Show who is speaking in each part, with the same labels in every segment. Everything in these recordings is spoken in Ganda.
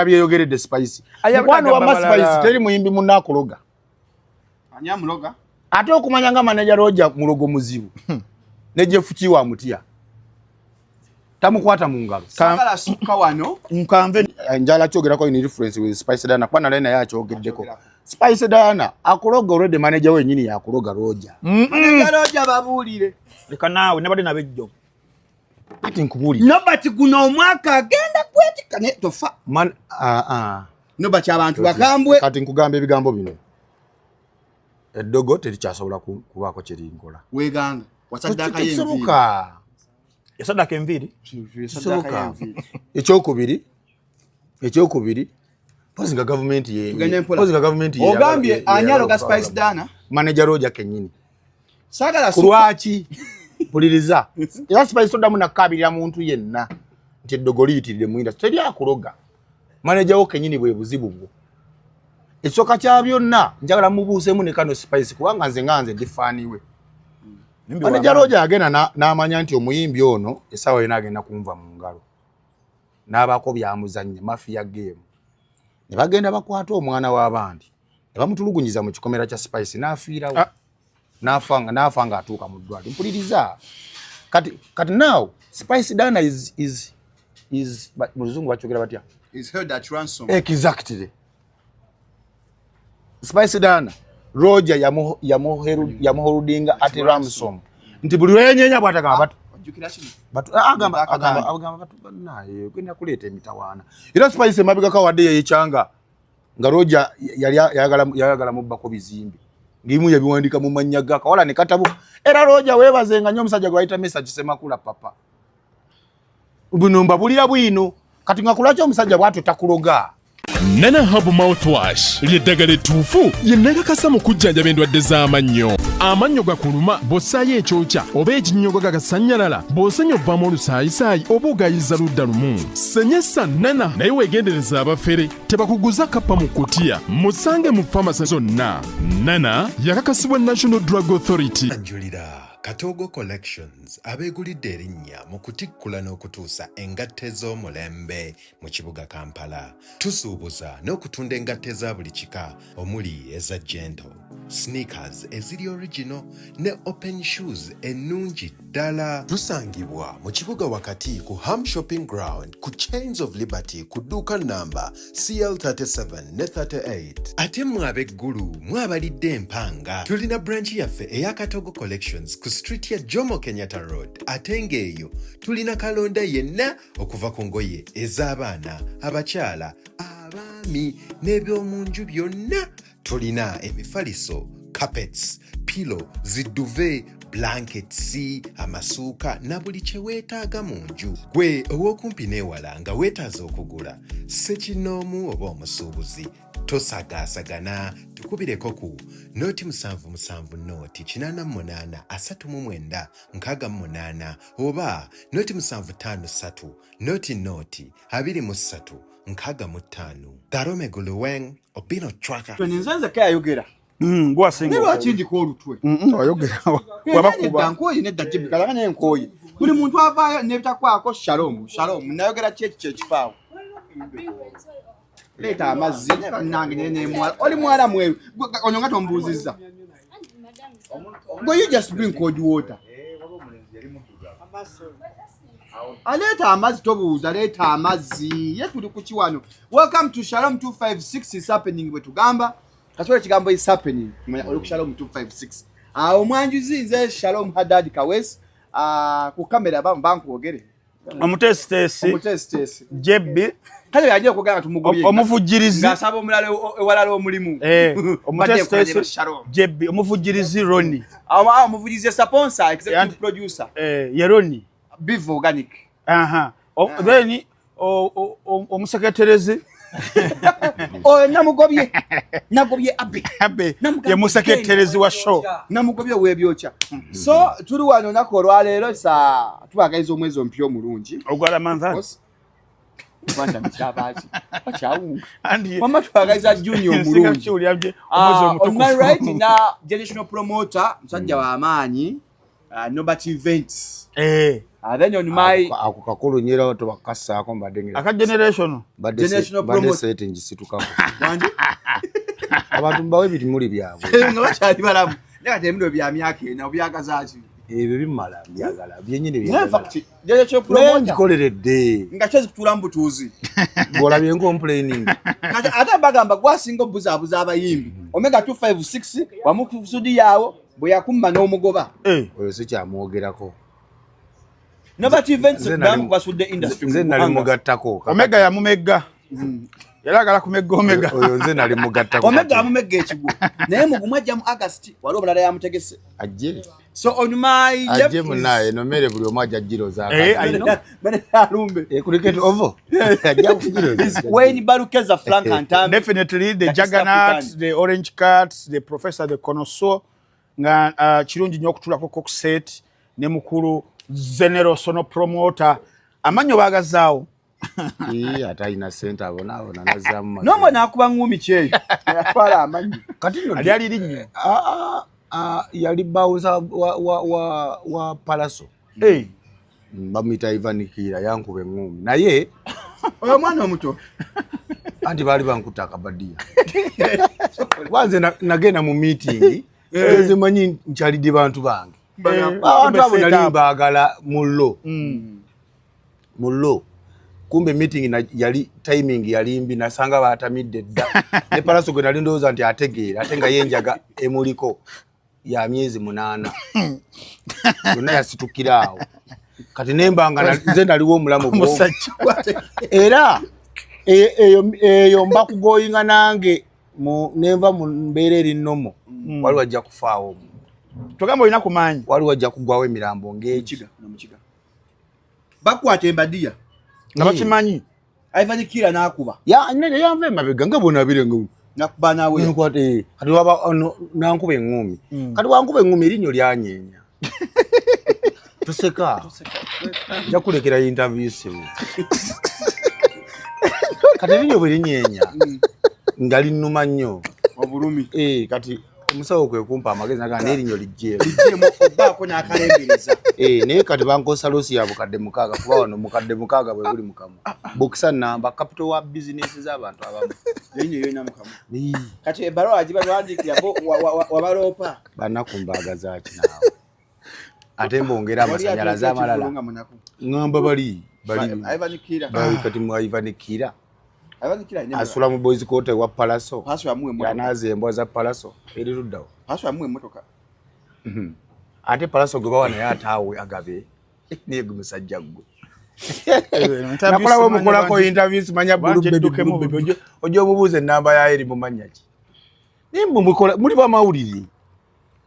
Speaker 1: Abyeyogeredde Spice. Mwana wa Spice teri muyimbi munnakuloga.
Speaker 2: Anya muloga?
Speaker 1: Ate okumanya nga manager Roger mulogo muzibu. Ne Jeff Kiwa mutya. Tamukwata mu ngalo.
Speaker 2: Sagala suka wano.
Speaker 1: Nkanve njala kyogerako in reference with Spice Dana kwana lena yakyogeddeko. Spice Dana akuloga already manager wenyini yakuloga Roger.
Speaker 2: Manager Roger babulire.
Speaker 3: Leka nawe nabade nabejjo.
Speaker 1: Kati nkubuli.
Speaker 2: Nobati guno omwaka agenda kwetika ne tofa.
Speaker 1: Man
Speaker 2: Nobati abantu bakambwe.
Speaker 1: Kati nkugambe ebigambo bino. Eddogo terikyasobola kubaako kiringola.
Speaker 2: Weganga. Wasadaka yenvi.
Speaker 1: Soboka.
Speaker 3: Yasadaka enviri.
Speaker 1: Soboka. Ekyokubiri. Pozinga government ye. Pozinga government ye.
Speaker 2: Ogambye anyalo ga Spice Dana.
Speaker 1: Manager Roger kenyini.
Speaker 2: Sagala
Speaker 1: Kurwachi. Puliriza. Ya Spice Soda muna kabirira muntu yenna. Nti eddogo liyitirire mu industry. Teri akuloga. Manager wo kenyini bwe buzibu bwo. Ekisoka kya byonna njagala mubuusemu ne kano Spice kubanga nze difaaniwe. Manager Roger agenda n'amanya nti omuyimbi ono esawa yena agenda kumva mu ngalo. N'abako byamuzannya mafia game. Ne bagenda bakwata omwana w'abandi. Ne bamutulugunyiza mu kikomera kya Spice n'afiirawo. N'afanga atuuka mu ddwaliro. Mpuliriza. Kati now Spice Dana is mu luzungu bakyogera batya?
Speaker 2: Is held at ransom.
Speaker 1: Exactly. Spice Dana Roger yamuholudinga at ransom. Nti buli lwenyenya bwatagamba batu agamba batu naye kwenda kuleeta emitawaana. Era Spice mabega kawadde yeyichanga nga Roger yayagala mubbako bizimbi. Ngimu yabiwandika mu mannya gaka wala ne katabu. Era Roger webazenga nnyo omusajja gwayita message semakula papa. Buno mbabulira bwino kati ngakulaki omusajja bwatu takuloga.
Speaker 4: Nana Herbal Mouthwash lyeddagala ettuufu yennagakasa mu kujjanjaba endwadde z'amannyo. Amannyo gakuluma bw'ossaayo ekyokya oba ekinnyogo gagasanyalala bw'osenya ovaamu olusaayisaayi oba ogayiza ludda lumu. Senyesa Nana naye weegendereza abafere tebakuguza kappa mu kutiya musange mu famasi zonna. Nana yakakasibwa National Drug Authority.
Speaker 5: Katogo Collections abeegulidde erinnya mu kutikkula n'okutuusa engatte z'omulembe mu kibuga Kampala. Tusuubuza n'okutunda engatte za buli kika omuli eza Gentle, sneakers eziri original ne open shoes ennungi ddala. Tusangibwa mu kibuga wakati ku Ham Shopping Ground ku Chains of Liberty ku dduuka namba CL37 ne 38. Ate mmwe ab'eggulu mwabalidde empanga tulina branch yaffe eya Katogo Collections ku street ya Jomo Kenyatta Road. Ate ng'eyo tulina kalonda yenna okuva ku ngoye ez'abaana, abakyala, abaami n'ebyomunju byonna. Tulina emifaliso, carpets, pillow, ziduve, blankets, amasuuka na buli kye weetaaga mu nju. Gwe ow'okumpi n'ewala nga weetaaza okugula ssekinnoomu oba omusuubuzi tosagaasagana tukubireko ku noti 77 noti 88 39 68 oba noti 753 noti 23 65. Darome Guluweng Obino Tracker.
Speaker 2: Nzenze kayayogera.
Speaker 3: Bwasinga.
Speaker 2: Niba kindi ko olutwe.
Speaker 1: Oyogera.
Speaker 2: Wabakuba. Dankoyi ne dajibi kalaganya enkoyi. Buli muntu avaayo ne bitakwako shalom. Nayogera kye kifaawo. Leta amazzi nange nene mwala. Oli mwala mwewe. Onyo ngato mbuziza. Go you just bring cold water. Aleta amazzi tobuuza leta amazzi yetuli ku kiwano. Welcome to Shalom 256 is happening we tugamba. Kasole kigambo is happening. Oli ku Shalom 256. Omwanjuzi nze Shalom Hadad Kawes. Ku kamera banku ogere.
Speaker 3: Omutesitesi Jebbi
Speaker 2: kale yaje kuganga tumugobye
Speaker 3: omuvujirizi
Speaker 2: ngasaba omulale ewalala omulimu
Speaker 3: omutesitesi Jebbi omuvujirizi Roni
Speaker 2: omuvujirizi sponsor executive producer
Speaker 3: Yeroni
Speaker 2: Beef Organic
Speaker 3: then omuseketerezi
Speaker 2: namugobye abe
Speaker 3: ye museketerezi wa show
Speaker 2: namugobye webyocha so tuli wano nako olwaleero sa tubagaiza omwezi ompyo omulungi
Speaker 3: ogwala manzani
Speaker 2: Banda mchabaji achaunga mama twagaiza junior omulungi on my right na generational promoter msajja wa amaanyi Nobati Events Then on my
Speaker 1: ako kakulu nyera to bakassaako mbadde ngera
Speaker 3: aka generational
Speaker 2: Generational
Speaker 1: badde
Speaker 2: promote.
Speaker 1: setting situkako
Speaker 2: Wandi
Speaker 1: abantu mbawe bitimuli byabwe
Speaker 2: nga bakyali balamu naye temino bya myaka ena obyagazaaki
Speaker 1: ebyo bimala byagala byenyini
Speaker 2: in
Speaker 1: byagala
Speaker 2: fact generation promoter
Speaker 1: ngikoleredde
Speaker 2: nga kyezi kutula mu butuuzi
Speaker 1: ng'olabye complaining
Speaker 2: kati ate bagamba gwasinga obuzaabuza abayimbi omega 256 wamu ku sudi yaawo bwe yakumma n'omugoba
Speaker 1: oyo si kyamwogerako
Speaker 2: nobati events
Speaker 1: Nze nali-
Speaker 2: bamu basudde industry
Speaker 1: nze nali mugattako
Speaker 3: omega ya mumega yalagala kumega omega
Speaker 1: oyo nze nali mugattako
Speaker 2: omega amumega ekigwo naye mugumu ajja mu August wali obulala yamutegese
Speaker 1: ajje
Speaker 2: so on my
Speaker 1: ajje munaye nomere buli omu ajja giroza
Speaker 3: I know.
Speaker 2: alumbe
Speaker 1: cricket ovo ajja kugiroza
Speaker 2: Wayne Barukeza Frank Antambi
Speaker 3: definitely the
Speaker 2: That is
Speaker 3: juggernaut
Speaker 2: African.
Speaker 3: the orange cats the professor the connoisseur nga kirungi nnyo okutulako coxet ne mukulu general sono promoter amanyo bagazaawo
Speaker 1: ate alina sente abonaabona nazzaamu
Speaker 2: nomwe nakuba ngumi kyeyo yatwala amanyi
Speaker 1: kati nno
Speaker 3: ali alirinnya
Speaker 1: yali bawuza wa palaso bamuyita Ivan Kira yankuba eŋŋumi naye
Speaker 2: oyo mwana omuto
Speaker 1: anti baali bankuta akabadiya wanze nagenda mu meeting ezimanyi nkyalidde bantu bange abantu abo nali mbaagala mullo kumbe meeting yali timing yali mbi nasanga batamidde dda ne palaso gwe nali ndowooza nti ategeera ate nga yenjaga emuliko ya myezi 8 yonna yasitukira awo kati nembanga nze naliwo omulamu
Speaker 3: musajja
Speaker 1: era eyo mba kugoyinga nange nenva mu mbeera erinnomo wali wajja kufaawo
Speaker 3: togamba olina kumaanyi
Speaker 1: wali wajja kugwawo emirambo ng'eki
Speaker 2: bakwata embadiya
Speaker 3: nga bakimanyi
Speaker 2: Ivan Kira n'akuba
Speaker 1: yanva emabega nga bonabire
Speaker 2: nakuba nawe
Speaker 1: kati waba nankuba eŋŋumi kati wankuba eŋŋumi erinnyo lyanyeenya toseka nja kulekera interview simu kati erinnyo bwe linyeenya nga linnuma nnyo
Speaker 2: obulumi
Speaker 1: kati omusawo kwe kumpa amagezi nagaa n'erinnyo lijjeemu
Speaker 2: lijjemu obbaako n'akalembereza
Speaker 1: naye kati bankosa losi ya bukadde 6 kuba wano mukadde 6 bwe buli mukamu bokisa namba capital wa business z'abantu abamu
Speaker 2: erinnya yonna mukamu kati ebbaluwa agiba lwandikira bo wabaloopa
Speaker 1: bannakumbaga zaki naawe ate mbongera amasanyalaze amalala ŋŋamba bali
Speaker 2: Ivan Kira
Speaker 1: kati mu Ivan Kira
Speaker 2: Ivan Kira ne
Speaker 1: asula mu boys court wa palaso
Speaker 2: paso yamuwe motoka
Speaker 1: yanaze embwa za palaso eri luddawo
Speaker 2: paso yamuwe motoka
Speaker 1: ate palaso gwe bawa naye ataawe agabe niye gwe musajja gwe nakolawo mukolako interview simanya bulubebi ojja omubuuza ennamba yayo eri mumanya ki naye muli bamawulire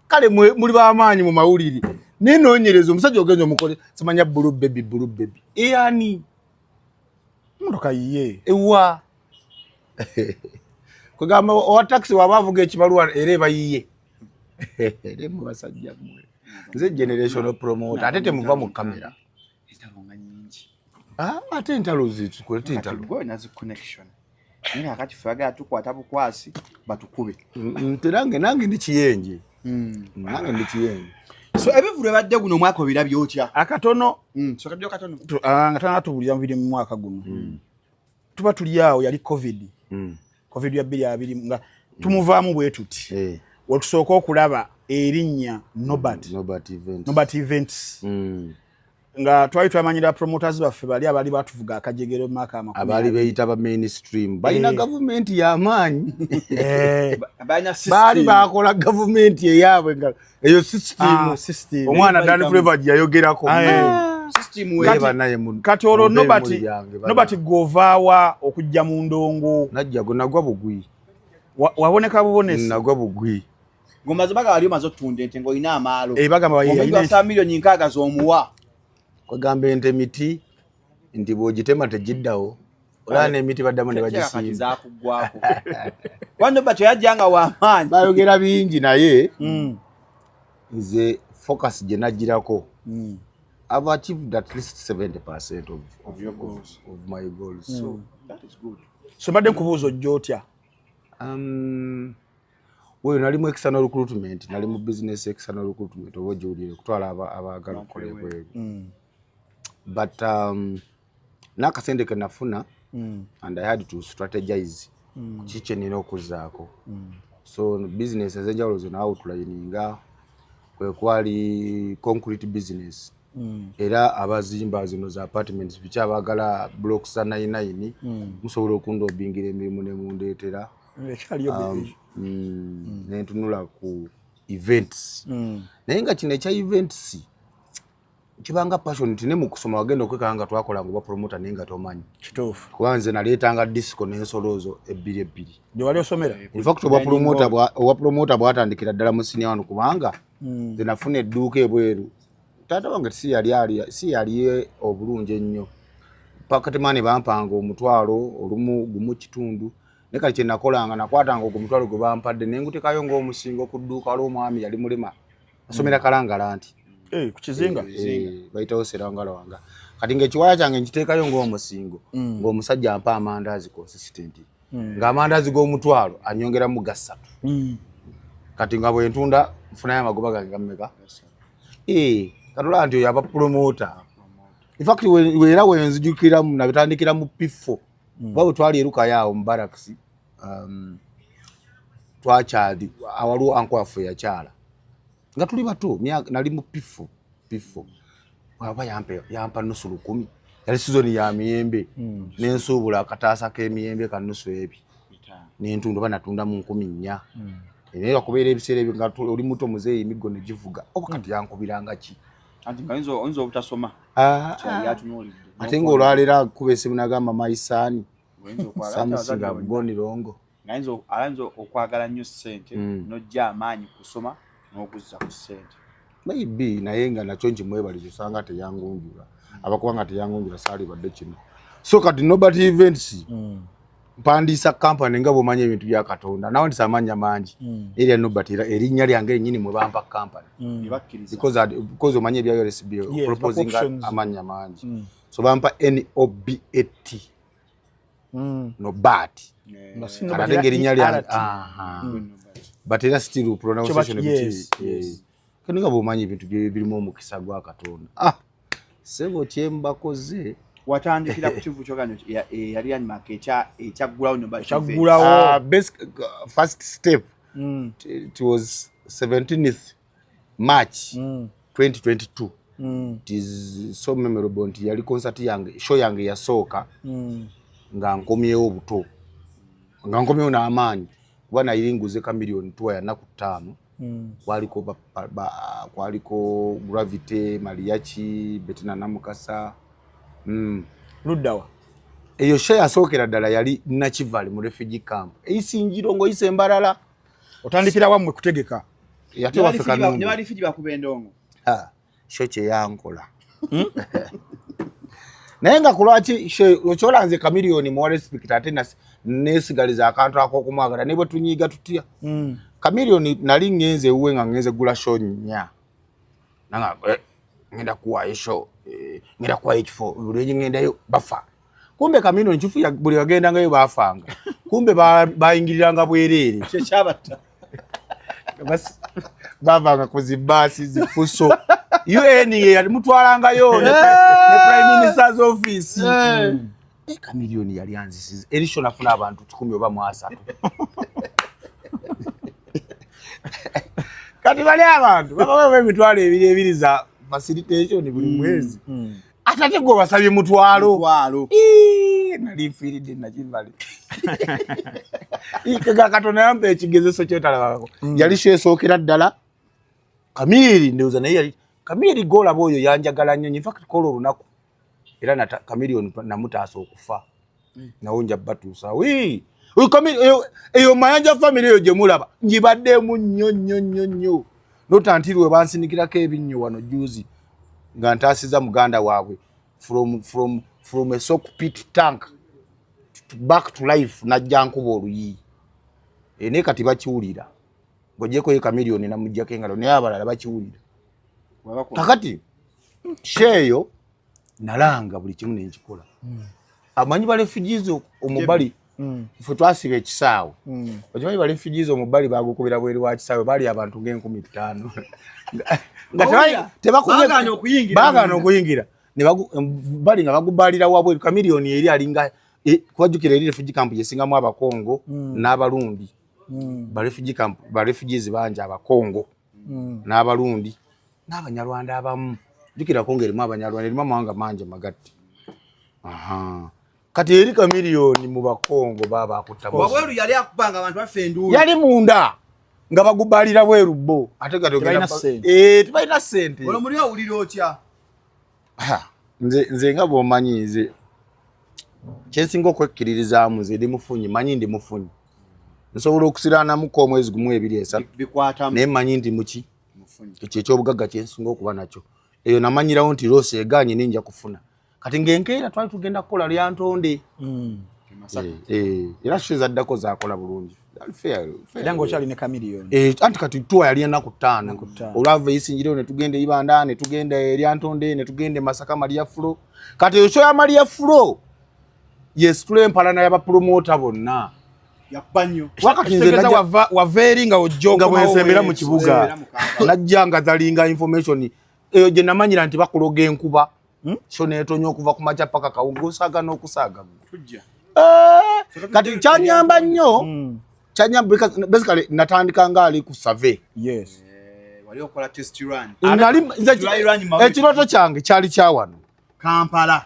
Speaker 1: kale muli bamaanyi mu mawulire nenoonyereza omusajja ogenza omukole simanya bulubebi eyani
Speaker 3: motoka yiye
Speaker 1: ewa kwegamba owa taxi waba avuga ekibaluwa era ebayiye ere mu basajja mmwe nze generational promoter ate temuva mu kamera
Speaker 2: etalonga nyingi
Speaker 1: ate entalo zikulete entalo
Speaker 2: gwe nazi connection nira akati faga tukwata bukwasi batukube
Speaker 1: nange ndi kiyenje nange ndi kiyenje
Speaker 2: so ebivulu ebadde guno omwaka obirabye otya
Speaker 3: akatono
Speaker 2: so kabyo katono
Speaker 3: nga tanatubulira mubiri mu mwaka guno tuba tuli awo yali covid ya 2020 nga tumuvaamu bwe tuti wetusooka okulaba erinnya Nobat Events nga twali twamanyira promoters baffe bali abali batuvuga akajegero maka amakumi
Speaker 1: abali beyita ba mainstream balina government y'amaanyi
Speaker 2: abanya
Speaker 1: baali bakola government eyaabwe nga eyo system omwana Dan Flavor yayogerako
Speaker 2: system
Speaker 3: kati olwo Nobat govaawa okujja mu ndongo
Speaker 1: najja go nagwa bugwi
Speaker 3: waboneka bubonesi
Speaker 1: nagwa bugwi
Speaker 2: ngomaze baga wali omaze otunde ente ng'olina amaalo
Speaker 3: bagamba
Speaker 2: yayina milioni 6 z'omuwa
Speaker 1: kwegamba ente miti nti bw'ogitema tegiddawo olaba n'emiti baddamu ne bagisimba
Speaker 2: wano bakyo yajjanga w'amaanyi
Speaker 1: bayogera bingi naye nze focus gye nagirako I've achieved at least 70% of your goals, of my goals. So that is good.
Speaker 3: So badde nkubuuza ojja otya?
Speaker 1: Well, nali mu external recruitment, nali mu business external recruitment oba ojulire kutwala abaagala okukola ebweru. but nakasente ke nafuna and I had to strategize kiche nina okuzaako so business ezenjawulo zonna outlininga kwe kwali concrete business era abazimba zino za apartments bicha abagala blocks za 99 musobola okundobingira emirimu ne mundeetera nentunula ku events naye nga kino ekya events kibanga passion tine mu kusoma wagenda okwekanga twakola ngo promoter nenga tomanyi
Speaker 3: kituufu
Speaker 1: kwanze naleetanga disco n'ensolozo ebbiri
Speaker 3: gye wali osomera
Speaker 1: in fact owa promoter bwatandikira ddala mu senior wano kubanga nze nafuna edduuka ebweru taata wange si yali obulungi ennyo pakatemani bampanga omutwalo olumu gumu kitundu ne kali kye nakolanga nakwatanga ogumutwalo gwe bampadde nengutekayo ng'omusingo ku dduuka waliwo omwami yali mulema asomera kalangala nti
Speaker 3: kukizinga
Speaker 1: bayitawo serangala wanga kati ng'ekiwaya kyange nkiteekayo ng'omusingo ng'omusajja ampa amandaazi consistent ng'amandaazi g'omutwalo anyongeramu ga 3 kati nga bwe ntunda nfunayo amagoba gange gammeka katola nti oyo aba promoter in fact weera wenzijukiramu nabitandikira mu P4 bwe twali erukayaawo mu barracks twakyali awaliwo anko waffe yakyala nga tuli bato nali mu P4 baba yampa nusu 10 yali sizoni ya miyembe nensuubula akataasa k'emiyembe ka nusu ebi n'entundu banatunda mu 14 era kubeera ebiseera ebyo nga oli muto muzeeyi emiggo ne givuga oba kati yankubiranga ki
Speaker 2: anti nga oyinza obutasoma
Speaker 1: ate ng'olwaleero kuba esimu nagamba maisaani samusinga bugonirongo
Speaker 2: ayinza okwagala nnyo ssente n'ojja amaanyi kusoma n'okuzza ku ssente
Speaker 1: maybe naye nga nakyo nkimwebaliza osanga teyangunjula abakubanga teyangunjula saali badde kino so kati Norbert Events mpandiisa kampani nga bw'omanyi ebintu bya Katonda nawe ndisamanya mangi erya Norbert erinnya lyange ennyini mwe bampa kampani because omanyi ebya RSB proposing amanya mangi so bampa NOBAT Norbert ate ng'erinnya lyange but era still pronunciation kaninga bw'omanyi ebintu birimu omukisa gwa Katonda sebo kyembakoze
Speaker 2: watandikira ku kivu kyoganyo yali anyimaka ekyaggulawo
Speaker 1: basic first step it was 17th March 2022 it is so memorable nti yali concert yange show yange yasooka nga nkomyewo obuto nga nkomyewo n'amaanyi kuba nayiringuze ka million tuwa ya naku 5 kwaliko Gravity Mariachi Betina Namukasa
Speaker 3: luddawa
Speaker 1: eyo show yasookera ddala yali Nakivale mu refugee camp eisinjiro ngo ise mbalala
Speaker 3: otandikira wamwe kutegeka
Speaker 1: yate waffe kanungu
Speaker 2: ne bali fiji bakuba endongo
Speaker 1: show kye yankola naye nga kulwaki okyolanze kamiliyoni muwale speaker ate nesigaliza akantu ak'okumwagala ne bwe tunyiiga tutya kamiliyoni nali ngenze uwe nga ngenze gula show nnya nanga ngenda kuwa show ngenda kuwa ekifo buli ngendayo bafa kumbe kamiliyoni kifu ya buli bagenda ngayo bafanga kumbe bayingiriranga bwereere
Speaker 2: kyabata
Speaker 1: basi bavanga kuzibasi zifuso UN yali mutwalangayo ne prime minister's office kamiliyoni yali anzisize erisho nafuna abantu 10 oba mwasa kati bali abantu baba emitwalo ebiri za facilitation buli mwezi atate go basabye mutwalo nali fiiride Nakivale ikaga Katonda yampe ekigezeso kyotalabako yali shesookera ddala Kamiri ndeuza naye yali Kamiri gola boyo yanjagala nnyo in fact kola olunaku era na Kamiliyoni namutaasa okufa nawonja batuusa oyo Kamiri eyo mayanja family eyo gye mulaba njibaddemu nnyo notantirwe bansinikirako ebinnyo wano juzi nga ntaasiza muganda waabwe from a sock pit tank back to life najja nkuba oluyi ne kati bakiwulira ng'ogyeko ye Kamiliyoni namuggyako engalo naye abalala bakiwulira kakati sheeyo nalanga buli kimu nenkikola amanyi ba refugees omubali ffe twasiba ekisaawe okimanyi ba refugees omubali bagukubira bweri wa kisaawe bali abantu ng'enkumi 5 nga bagana okuyingira bali nga bagubalira wabwe kamilioni eri alinga kwajukira eri refugee camp yesingamu abakongo n'abalundi ba refugees banje abakongo n'abalundi n'abanyarwanda abamu jukira kongere mu abanyarwanda eri mawanga manje magatti kati eri kamilioni mu bakongo baba akutamo
Speaker 2: wabweru yali akupanga abantu bafendu
Speaker 1: yali munda nga bagubalira bweru bo ate gatogenda tibalina sente
Speaker 2: ono muri awulira otya
Speaker 1: nze nga bwomanyi nze kyensinga okwekkiririzaamu nze ndi mufunyi manyi ndi mufunyi nsobola okusiraanamuko omwezi gumu 2-3 naye manyi ndi muki ekyo ekyobugagga kyensinga okuba nakyo eyo namanyirawo nti loosi eganye ninja kufuna kati ng'enkeera twali tugenda kukola lyantonde era shizaddako zakola bulungi
Speaker 3: era ng'okyali ne kamilioni
Speaker 1: anti kati tuwa yali enaku 5 olwava eisinjireo ne tugenda ibanda ne tugenda eryantonde ne tugenda Masaka Maria Fulo kati ekyo ya Maria Fulo yes tule empalana y'abapromota bonna
Speaker 2: yapanyo
Speaker 1: wakati nze
Speaker 3: waveri nga ojjoga
Speaker 1: bwensembera mu kibuga najja nga zalinga information eyo gye namanyira nti bakuloga enkuba so neetonya okuva ku macha paka kawugusaga n'okusaga kati kyanyamba nnyo kyanyamba basically natandika nga ali ku survey
Speaker 2: wali okola test run
Speaker 1: ekiroto kyange kyali kyawano
Speaker 2: Kampala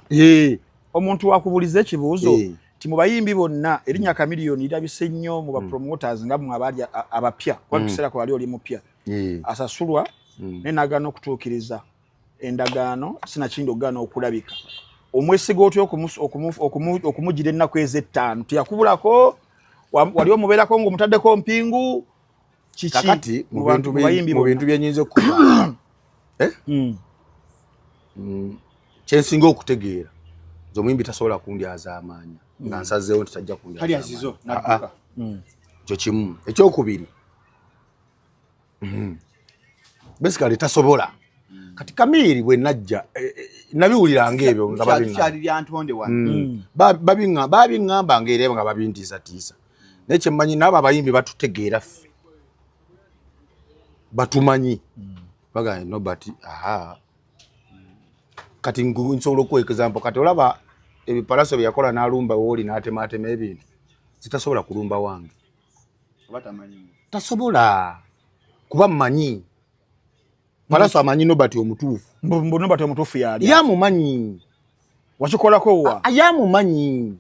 Speaker 3: omuntu wakubuliza ekibuuzo ti mu bayimbi bonna erinnya kamilioni lirabise nnyo mu bapromoters nga mmwe abali abapya kuba tukiseera ku wali oli mupya asasulwa naye n'agaana okutuukiriza endagaano sinakindi okugaana okulabika omwesiga otya okumugira ennaku ez'ettaano teyakubulako wali omubeerako ng'omutaddeko mpingu kiki
Speaker 1: kakati mu bintu byenyinza okuba kyensinga okutegeera nze omuyimbi tasobola kundyaza amaanyi nga nsazeewo nti tajja kundyaza ekyo kimu ekyokubiri basically tasobola kati Kamiri bwe najja nabiwuliranga ebyo nga babiŋŋamba ngaera nga babintiisatiisa naye kyemmanyi naabo abayimbi batutegeera ffe batumanyi bagambye nobati kati nsobola okuwa example kati olaba ebipalaso byeyakola n'alumba wooli n'atematema ebintu zitasobola kulumba wange tasobola kuba mmanyi palaso amanyi nobati omutuufu
Speaker 3: nobati omutuufu yali
Speaker 1: yamumanyi
Speaker 3: wakikolako wa
Speaker 1: yamumanyi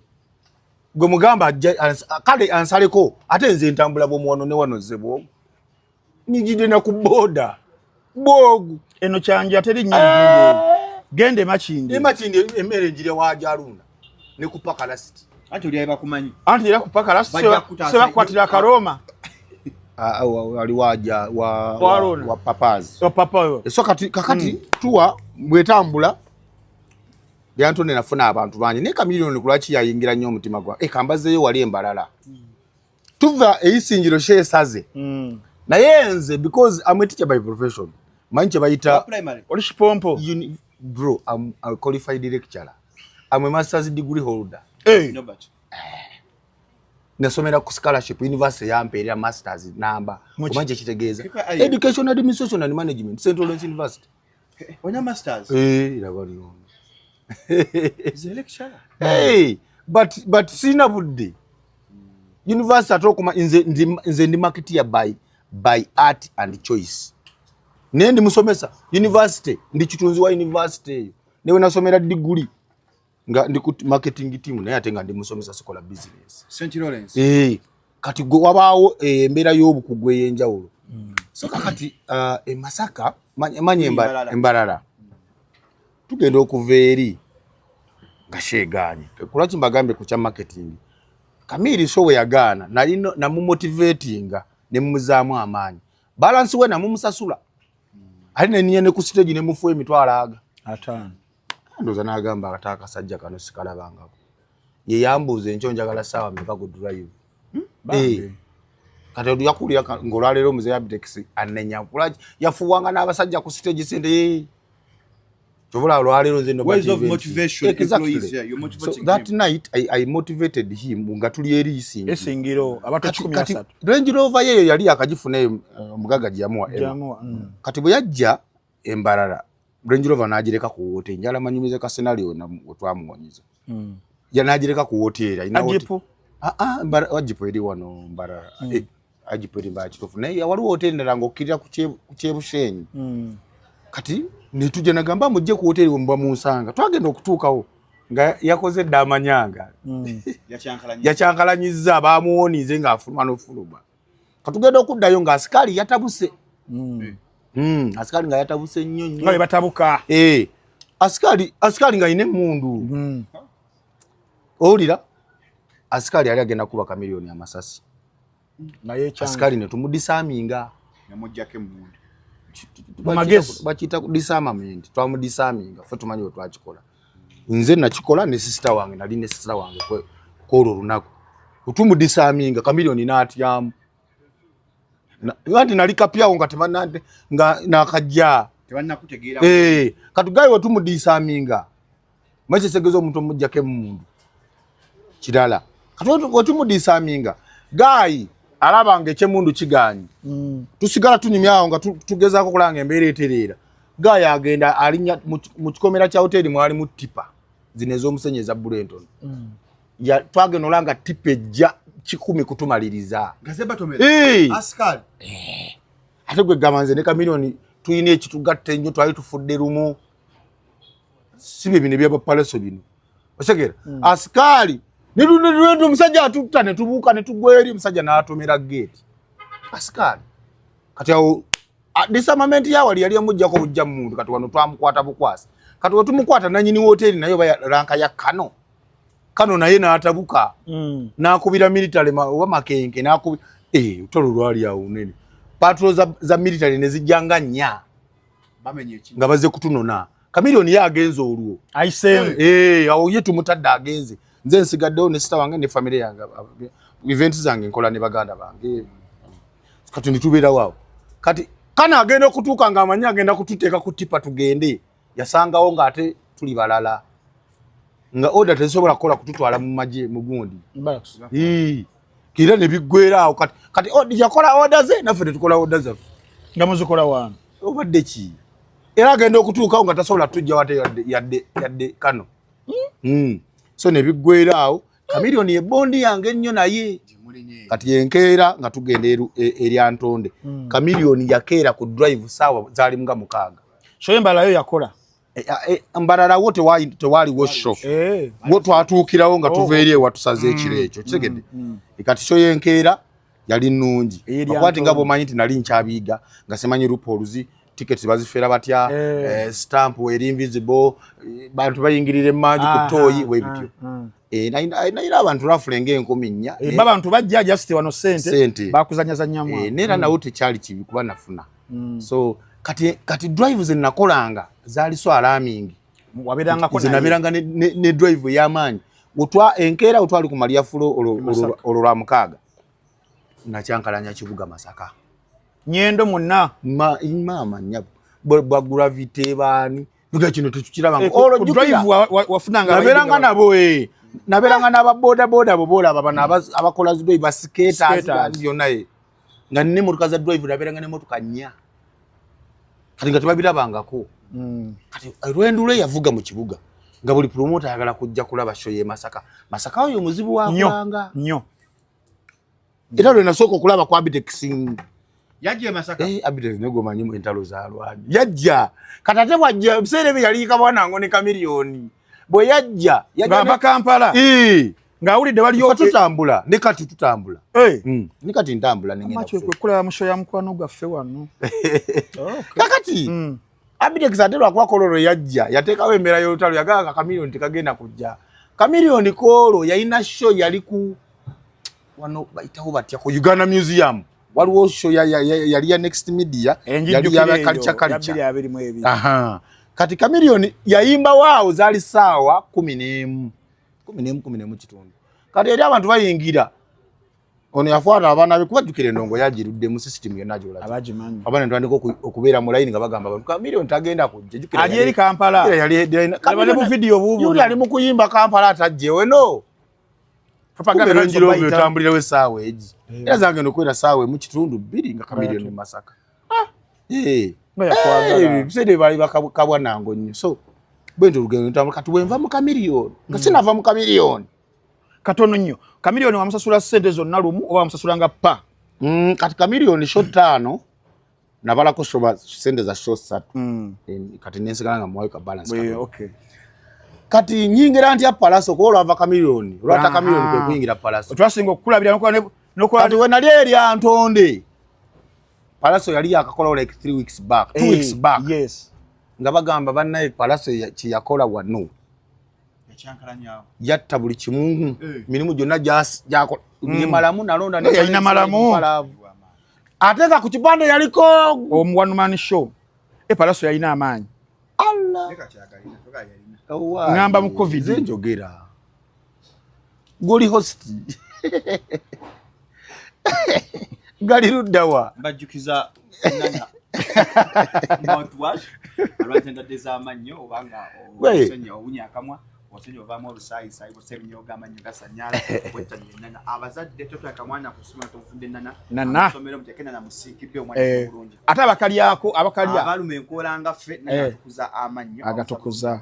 Speaker 1: gwe mugamba kale ansaleko ate nze ntambula bw'omuwano ne wano zebwo nijide na ku boda bogu
Speaker 3: eno kyanja teri nnyingi gende makindi
Speaker 1: emmere njire wajalunda ne kupaka lasiti
Speaker 2: anti oli abakumanyi
Speaker 3: anti era kupaka lasiti sebakwatira akaroma
Speaker 1: wali waja wa papazi
Speaker 3: papa
Speaker 1: so kakati tuwa bwetambula lyantone nafuna abantu bangi ne Kamilioni kulaki yayingira nnyo omutima gwa kambazeyo wali embalala tuva eisinjiro shesaze naye nze because I'm a teacher by profession manyi kye bayita
Speaker 3: oli kipompo
Speaker 1: bro I'm a qualified lecturer I'm a master's degree holder nasomera ku scholarship university yampeera masters namba omanje kitegeeza education administration and management Central Lawrence University
Speaker 2: onya masters
Speaker 1: irabano
Speaker 2: is a lecturer
Speaker 1: but sina budde university atokuma nze ndi marketeer by art and choice nendi musomesa university ndi kitunzi wa university newe nasomera degree nga ndi ku marketing team naye ate nga ndi musomesa sikola business
Speaker 2: St. Lawrence
Speaker 1: kati go wabaawo embeera y'obukugu ey'enjawulo so kati Masaka manyi embalala tugenda okuva eri nga sheeganye kulwaki mbagambe ku kya marketing Kamiri so we yagaana nali namumotivatinga ne mumuzaamu amaanyi balance we namumusasula ali neniye ne ku stage ne mufu emitwalo
Speaker 3: 5
Speaker 1: ndoza n'agamba akataka sajja kano sikalabangako ye yambuuza enkyo njagala saawa meka ku drive kati odi yakulira ngolwaleero muze ya Bitex anenya kulaki yafuwanga n'abasajja ku stage sente chovola olwaleero nze
Speaker 2: ways of motivation
Speaker 1: employees
Speaker 2: you're motivating
Speaker 1: that night I motivated him nga tuli eri
Speaker 3: esingiro abantu 13
Speaker 1: Range Rover yeyo yali akagifuna omugaga gyamuwa kati bwe yajja embalala Range Rover n'agireka ku hotel njala manyumize ka scenario na otwamugonyiza ya n'agireka ku hotel ina
Speaker 3: ajipo
Speaker 1: mbara ajipo eri wano mbara ajipo eri ba kitofu naye wali hotel ndala ngokirira ku Kyebushenyi kati netuje nagamba mujje ku hotel mbwa munsanga twagenda okutuukawo nga yakoze damanyanga yacyankalanyiza bamuwonize nga afuluma n'ofuluma katugenda okuddayo nga asikali yatabuse asikali nga yatabuse nnyo
Speaker 3: nga batabuka
Speaker 1: asikali nga ine mundu owulira asikali yali agenda kuba kamiliyoni amasasi
Speaker 3: naye
Speaker 1: asikali ne tumudisaaminga
Speaker 2: namujjako emundu
Speaker 3: magezi
Speaker 1: bakiyita disarmament twamudisaaminga ffe tumanyi we twakikola nze nakikola ne sister wange nali ne sister wange kwolwo olunaku utumudisaaminga kamiliyoni n'atyamu nganti nali kapyawo nga tebanante nga nakajja
Speaker 2: tebannakutegeera
Speaker 1: katugayi wetumudisaaminga makyesegeza omuntu omujjako emundu kirala kati wetumudisaaminga gayi alabanga ekyemundu kiganyi tusigala tunyumyawo nga tugezaako kulanga embeera etereera gayi agenda alinya mu kikomera kya hoteri mwali mu tipa zino ez'omusenyi eza Bulenton twagenda olanga tipa ejja 10 kutumaliriza
Speaker 2: askari
Speaker 1: ate gwe gamanze ne kamiliyoni tuyina ekitugatte nnyo twali tufudde lumu si bye bino byabapaleso bino osegera askari nirundu omusajja atutta ne tubuuka ne tugwa eri omusajja n'atomera gate askari kati awo disarmament yawali yali amujjako bujja mundu kati wano twamukwata bukwasi kati wetumukwata nanyini hoteli nayo baranka ya kano naye n'atabuka n'akubira military oba makenke n'akubi utalo lwali awo unene patrol za military ne zijjanga nnya nga baze kutunona kamiliyoni ye agenze olwo awo ye tumutadde agenze nze nsigaddewo ne sister wange ne family yange events zange nkola ne baganda bange kati nitubeerawo awo kati kana agenda okutuuka nga amanyi agenda kututeeka ku tipa tugende yasangawo ng'ate tuli balala nga order tezisobola kukola kututwala mu magye mu gundi kira ne biggweeraawo kati yakola order ze naffe tetukola order zaffe
Speaker 3: nga muzikola wano
Speaker 1: obadde ki era agenda okutuukawo nga tasobola tujja wate yadde kano so ne biggweeraawo kamiliyoni ebondi yange ennyo naye kati yenkeera nga tugenda eri Antonde kamiliyoni yakeera ku drive saawa zaali nga 6
Speaker 3: shoyembala yo yakola
Speaker 1: mbalala wo tewaaliwo sho wo twatuukirawo nga tuva eri ewatusaze ekiro ekyo kitegedde kati sho yenkeera yali nnungi akwati nga bwomanyi nti nali nkyabiiga nga simanyi lupooluzi tiketi bazifera batya stamp eri invisible bantu bayingirira emanju ku tooyi webityo naira abantu rafulenge 10,000
Speaker 3: abantu bajja just wano sente bakuzanyazanyamu
Speaker 1: nera nawo tekyali kibi kuba nafuna so kati drive ze nakolanga zaali so alarming
Speaker 3: waberangako
Speaker 1: naberanga ne drive y'amaanyi enkeera otwali ku Maria Fulo olwo lwa mukaaga nakyankalanya kibuga Masaka
Speaker 3: nyendo munna
Speaker 1: mama nyabo bagravity bani biga kino tukiraba
Speaker 3: olwo drive wafunanga
Speaker 1: naberanga nabo naberanga n'ababoda bobola abana abakola zido basiketers byonna nga nne motoka za drive naberanga ne motoka nnya kati nga tebabirabangako kati Lwendule yavuga mu kibuga nga buli promoter ayagala kujja kulaba show ye Masaka oyo muzibu wakulanga
Speaker 3: nnyo
Speaker 1: era lwe nasooka okulaba kwa Abitex
Speaker 2: yajja Masaka
Speaker 1: Abitex nego manyi entalo za lwanyi yajja katate wajja biseere bye yali kabwana ngo ne kamiliyoni bwe yajja
Speaker 3: ngamba Kampala nga awulidde waliyo
Speaker 1: tutambula ne kati tutambula ne kati ntambula nengenda
Speaker 3: kula musho ya mukwano gwaffe wano
Speaker 1: kakati Abitex atero akwa kololo yajja yateekawo embeera y'olutalo yagala kamiliyoni tekagenda kujja kamiliyoni kolo yalina show yali ku wano bayitaho batya ku Uganda Museum waliwo show yali ya Next Media yali ya culture kati kamiliyoni yayimba waawo zaali saawa 11 kitundu kati eri abantu bayingira ono yafuata abaana be kubajjukira endongo yagirudde mu system yonna gyola
Speaker 3: abajimanyi
Speaker 1: abana ntandika okubeera mu line nga bagamba abantu kamiliyoni tagenda kujja jukira
Speaker 3: ali eri Kampala
Speaker 1: yali mu video bubu yuli ali mu kuyimba Kampala atajjewe no propaganda njiro byotambulira we saawe eji era zange nokwera saawe mu kitundu 2 nga kamiliyoni Masaka Bisede bali bakabwa nango nnyo. So bwendo lugendo ntambula kati bwenva mu kamiliyoni. Nga sinava mu kamiliyoni.
Speaker 3: Katono nnyo. Kamiliyoni wamusasula sente zonna lumu oba wamusasula nga pa.
Speaker 1: Kati kamiliyoni sho 5 nabalako shoba sente za sho 3. Kati nensigala nga mwayo ka balance.
Speaker 3: Okay.
Speaker 1: Kati nyingira anti ya palaso ko olava kamiliyoni. Olata kamiliyoni kwe kuyingira palaso.
Speaker 3: Twasinga okulabira nokola
Speaker 1: kati wenali eri antonde. Palaso yali yakakola like 3 weeks back, 2 weeks back.
Speaker 3: Yes.
Speaker 1: Nga bagamba bannaye palaso yakola wano.
Speaker 2: Yakyankalanyawo.
Speaker 1: Yatta buli kimu. Mirimu gyonna gyakola. Ni malamu nalonda
Speaker 3: ne yalina malamu.
Speaker 1: Ate nga ku kipande yaliko
Speaker 3: one man show. Palaso yalina amaanyi.
Speaker 1: Allah.
Speaker 3: Ngamba mu COVID
Speaker 1: zenjogera. Goli host. Gali ruddawa.
Speaker 2: Mbajjukiza nana. Mouthwash. Alwatenda dezamanyo obanga osenya obunyakamwa. Osenya obama olusayi sayi bosebinyoga amanyo gasanyala wetanye nana abazadde toto akamwana kusuma tofunde nana somero mtekena na musikibbe omwana bulungi
Speaker 3: ate abakaliyako abakalya
Speaker 2: abalume enkolanga fe nana tukuza amanyo
Speaker 3: agatukuza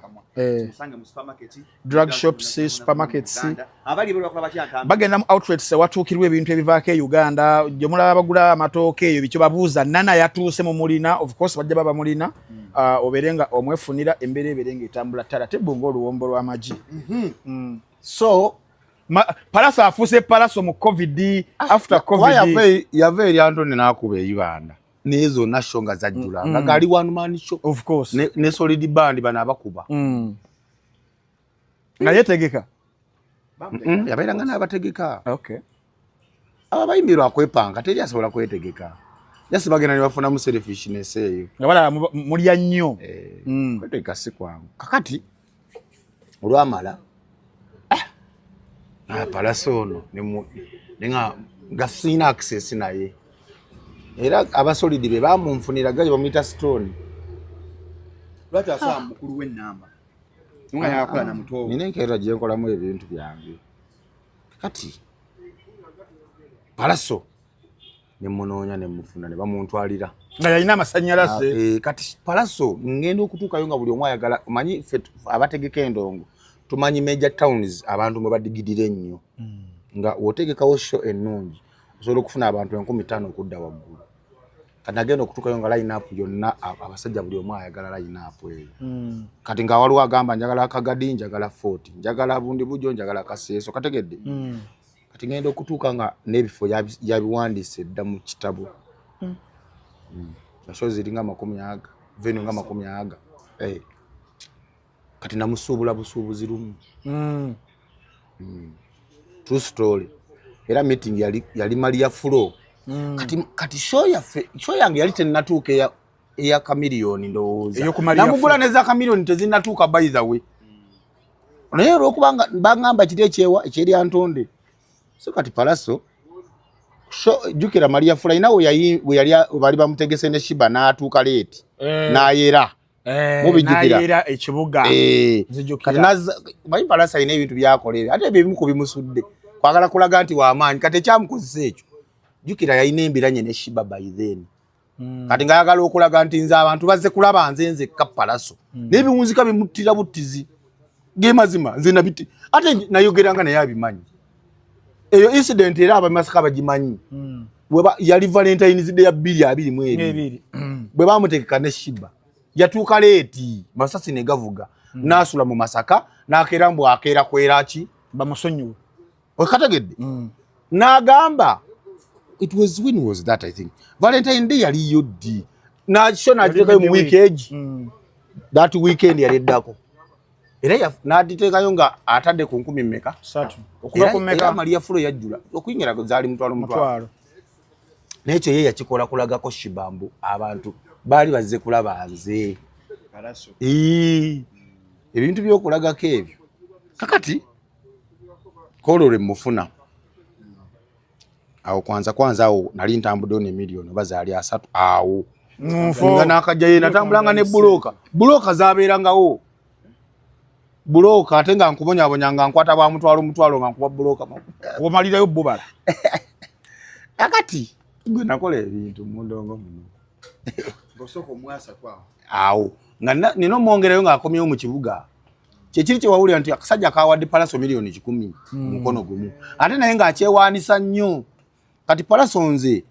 Speaker 2: musange mu supermarket
Speaker 3: drug shops supermarkets
Speaker 2: abali bali bakola bakyatamba
Speaker 3: bagenda mu outlets watuukirwa ebintu ebivaako e Uganda gye mulaba bagula amatooke eyo bikyo babuuza nana yatuuse mu mulina of course bajja baba mulina oberenga omwefunira embeera eberenga etambula ttala tebbunga oluwombo lw'amagi.
Speaker 1: So
Speaker 3: palaso afuuse palaso mu COVID after COVID
Speaker 1: yava eri Antony n'akuba eyibanda naye zonna sho nga zajjula nga gali one man show
Speaker 3: of course
Speaker 1: ne solid band bano abakuba
Speaker 3: nga yetegeka
Speaker 1: yabeeranga n'abategeka.
Speaker 3: Okay.
Speaker 1: Aba bayimbirwa kwepanga teri asobola kwetegeka. Yasi bagenda ne bafuna mu selfishness eyo.
Speaker 3: Nga bala mulya nnyo.
Speaker 1: Kwetegeka si kwangu. Kakati olwamala palaso ono nga sina access naye. Era abasolidi be bamunfunira gaje bamuyita Stone.
Speaker 2: Lwaki asaba mukulu w'ennamba. Nga yakola na mutobo.
Speaker 1: Nina enkeera gye nkolamu ebintu byange. Kati palaso ne munoonya ne mufuna ne bamuntwalira.
Speaker 3: Nga yalina amasannyalaze.
Speaker 1: Kati palaso ngenda okutuukayo nga buli omu ayagala manyi abategeka endongo. Tumanyi major towns abantu mwe badigidira ennyo. Nga wotegekawo show ennungi osobola okufuna abantu 50,000 okudda waggulu. Kati nagenda okutuukayo nga line up yonna abasajja buli omu ayagala line up eyo. Kati nga waliwo agamba njagala Akagadi, njagala 40, njagala Bundi Bujo, njagala Kaseeso. Kategedde. Kati ngenda okutuuka nga n'ebifo yabiwandiise dda mu kitabo. Show ziringa 100, venue nga 100. Kati namusuubula busuubuzi lumu. True story. Era meeting yali Maria Furo. Kati show yange yali tenatuuka eya kamiliyoni ndowooza. Namugula neza kamiliyoni tezinnatuuka by the way. Naye olw'okubanga bangamba kiri ekyeri Antonde. So kati palaso jukira Maria Furo ina we yali bali bamutegese ne Shiba n'atuuka late. N'ayera.
Speaker 3: N'ayera ekibuga.
Speaker 1: Kati manyi palaso ina ebintu byakola ate ebimu ku bimusudde. Kwagala kulaga nti w'amaanyi kati ekyamukozesa ekyo. Jukira yalina embiranye ne Shiba by then. Kati ngayagala okulaga nti nze abantu bazze kulaba nze ka palaso. N'ebiwunzika bimuttira buttizi. Ge mazima nze nabiti. Ate nayogeranga naye abimanyi. Eyo incident era abamasaka bagimanyi. Yali Valentine's Day ya 2022. Bwe bamutekeka ne Shiba. Yatuuka leeti masasi ne gavuga. N'asula mu Masaka n'akeera mbu akeera kweraki
Speaker 3: bamusonyiwe.
Speaker 1: Okategedde. N'agamba it was when was that I think Valentine Day yali yoddi na show na jiteka mu weekend that weekend yali ddako era na diteka yonga atadde ku 10 mmeka
Speaker 3: 3 okuba ku mmeka
Speaker 1: Maria Furo yajjula okuyingira zali mutwalo n'ekyo ye yakikola kulagako Shibambu abantu bali bazze kulaba nze
Speaker 2: palaso
Speaker 1: ebintu by'okulagako ebyo kakati kolole mufuna awo kwanza awo nali ntambudde ne milioni bazaali 3 awo nga nakajja ye natambulanga ne buloka zabeerangawo buloka ate nga nkubonyabonya nga nkwata bwa mutwalo nga nkuba buloka
Speaker 3: omalirayo bubala
Speaker 1: akati gwe nakola ebintu mu ndongo muno
Speaker 2: Bosoko mwasa kwa.
Speaker 1: Awo. Nga nino mwongereyo nga akomyewo mu kibuga. Kyekiri kye wawulira nti akasajja kawadde Palaso milioni 10 mukono gumu. Ate naye nga akyewaanisa nnyo. Kati Palaso nze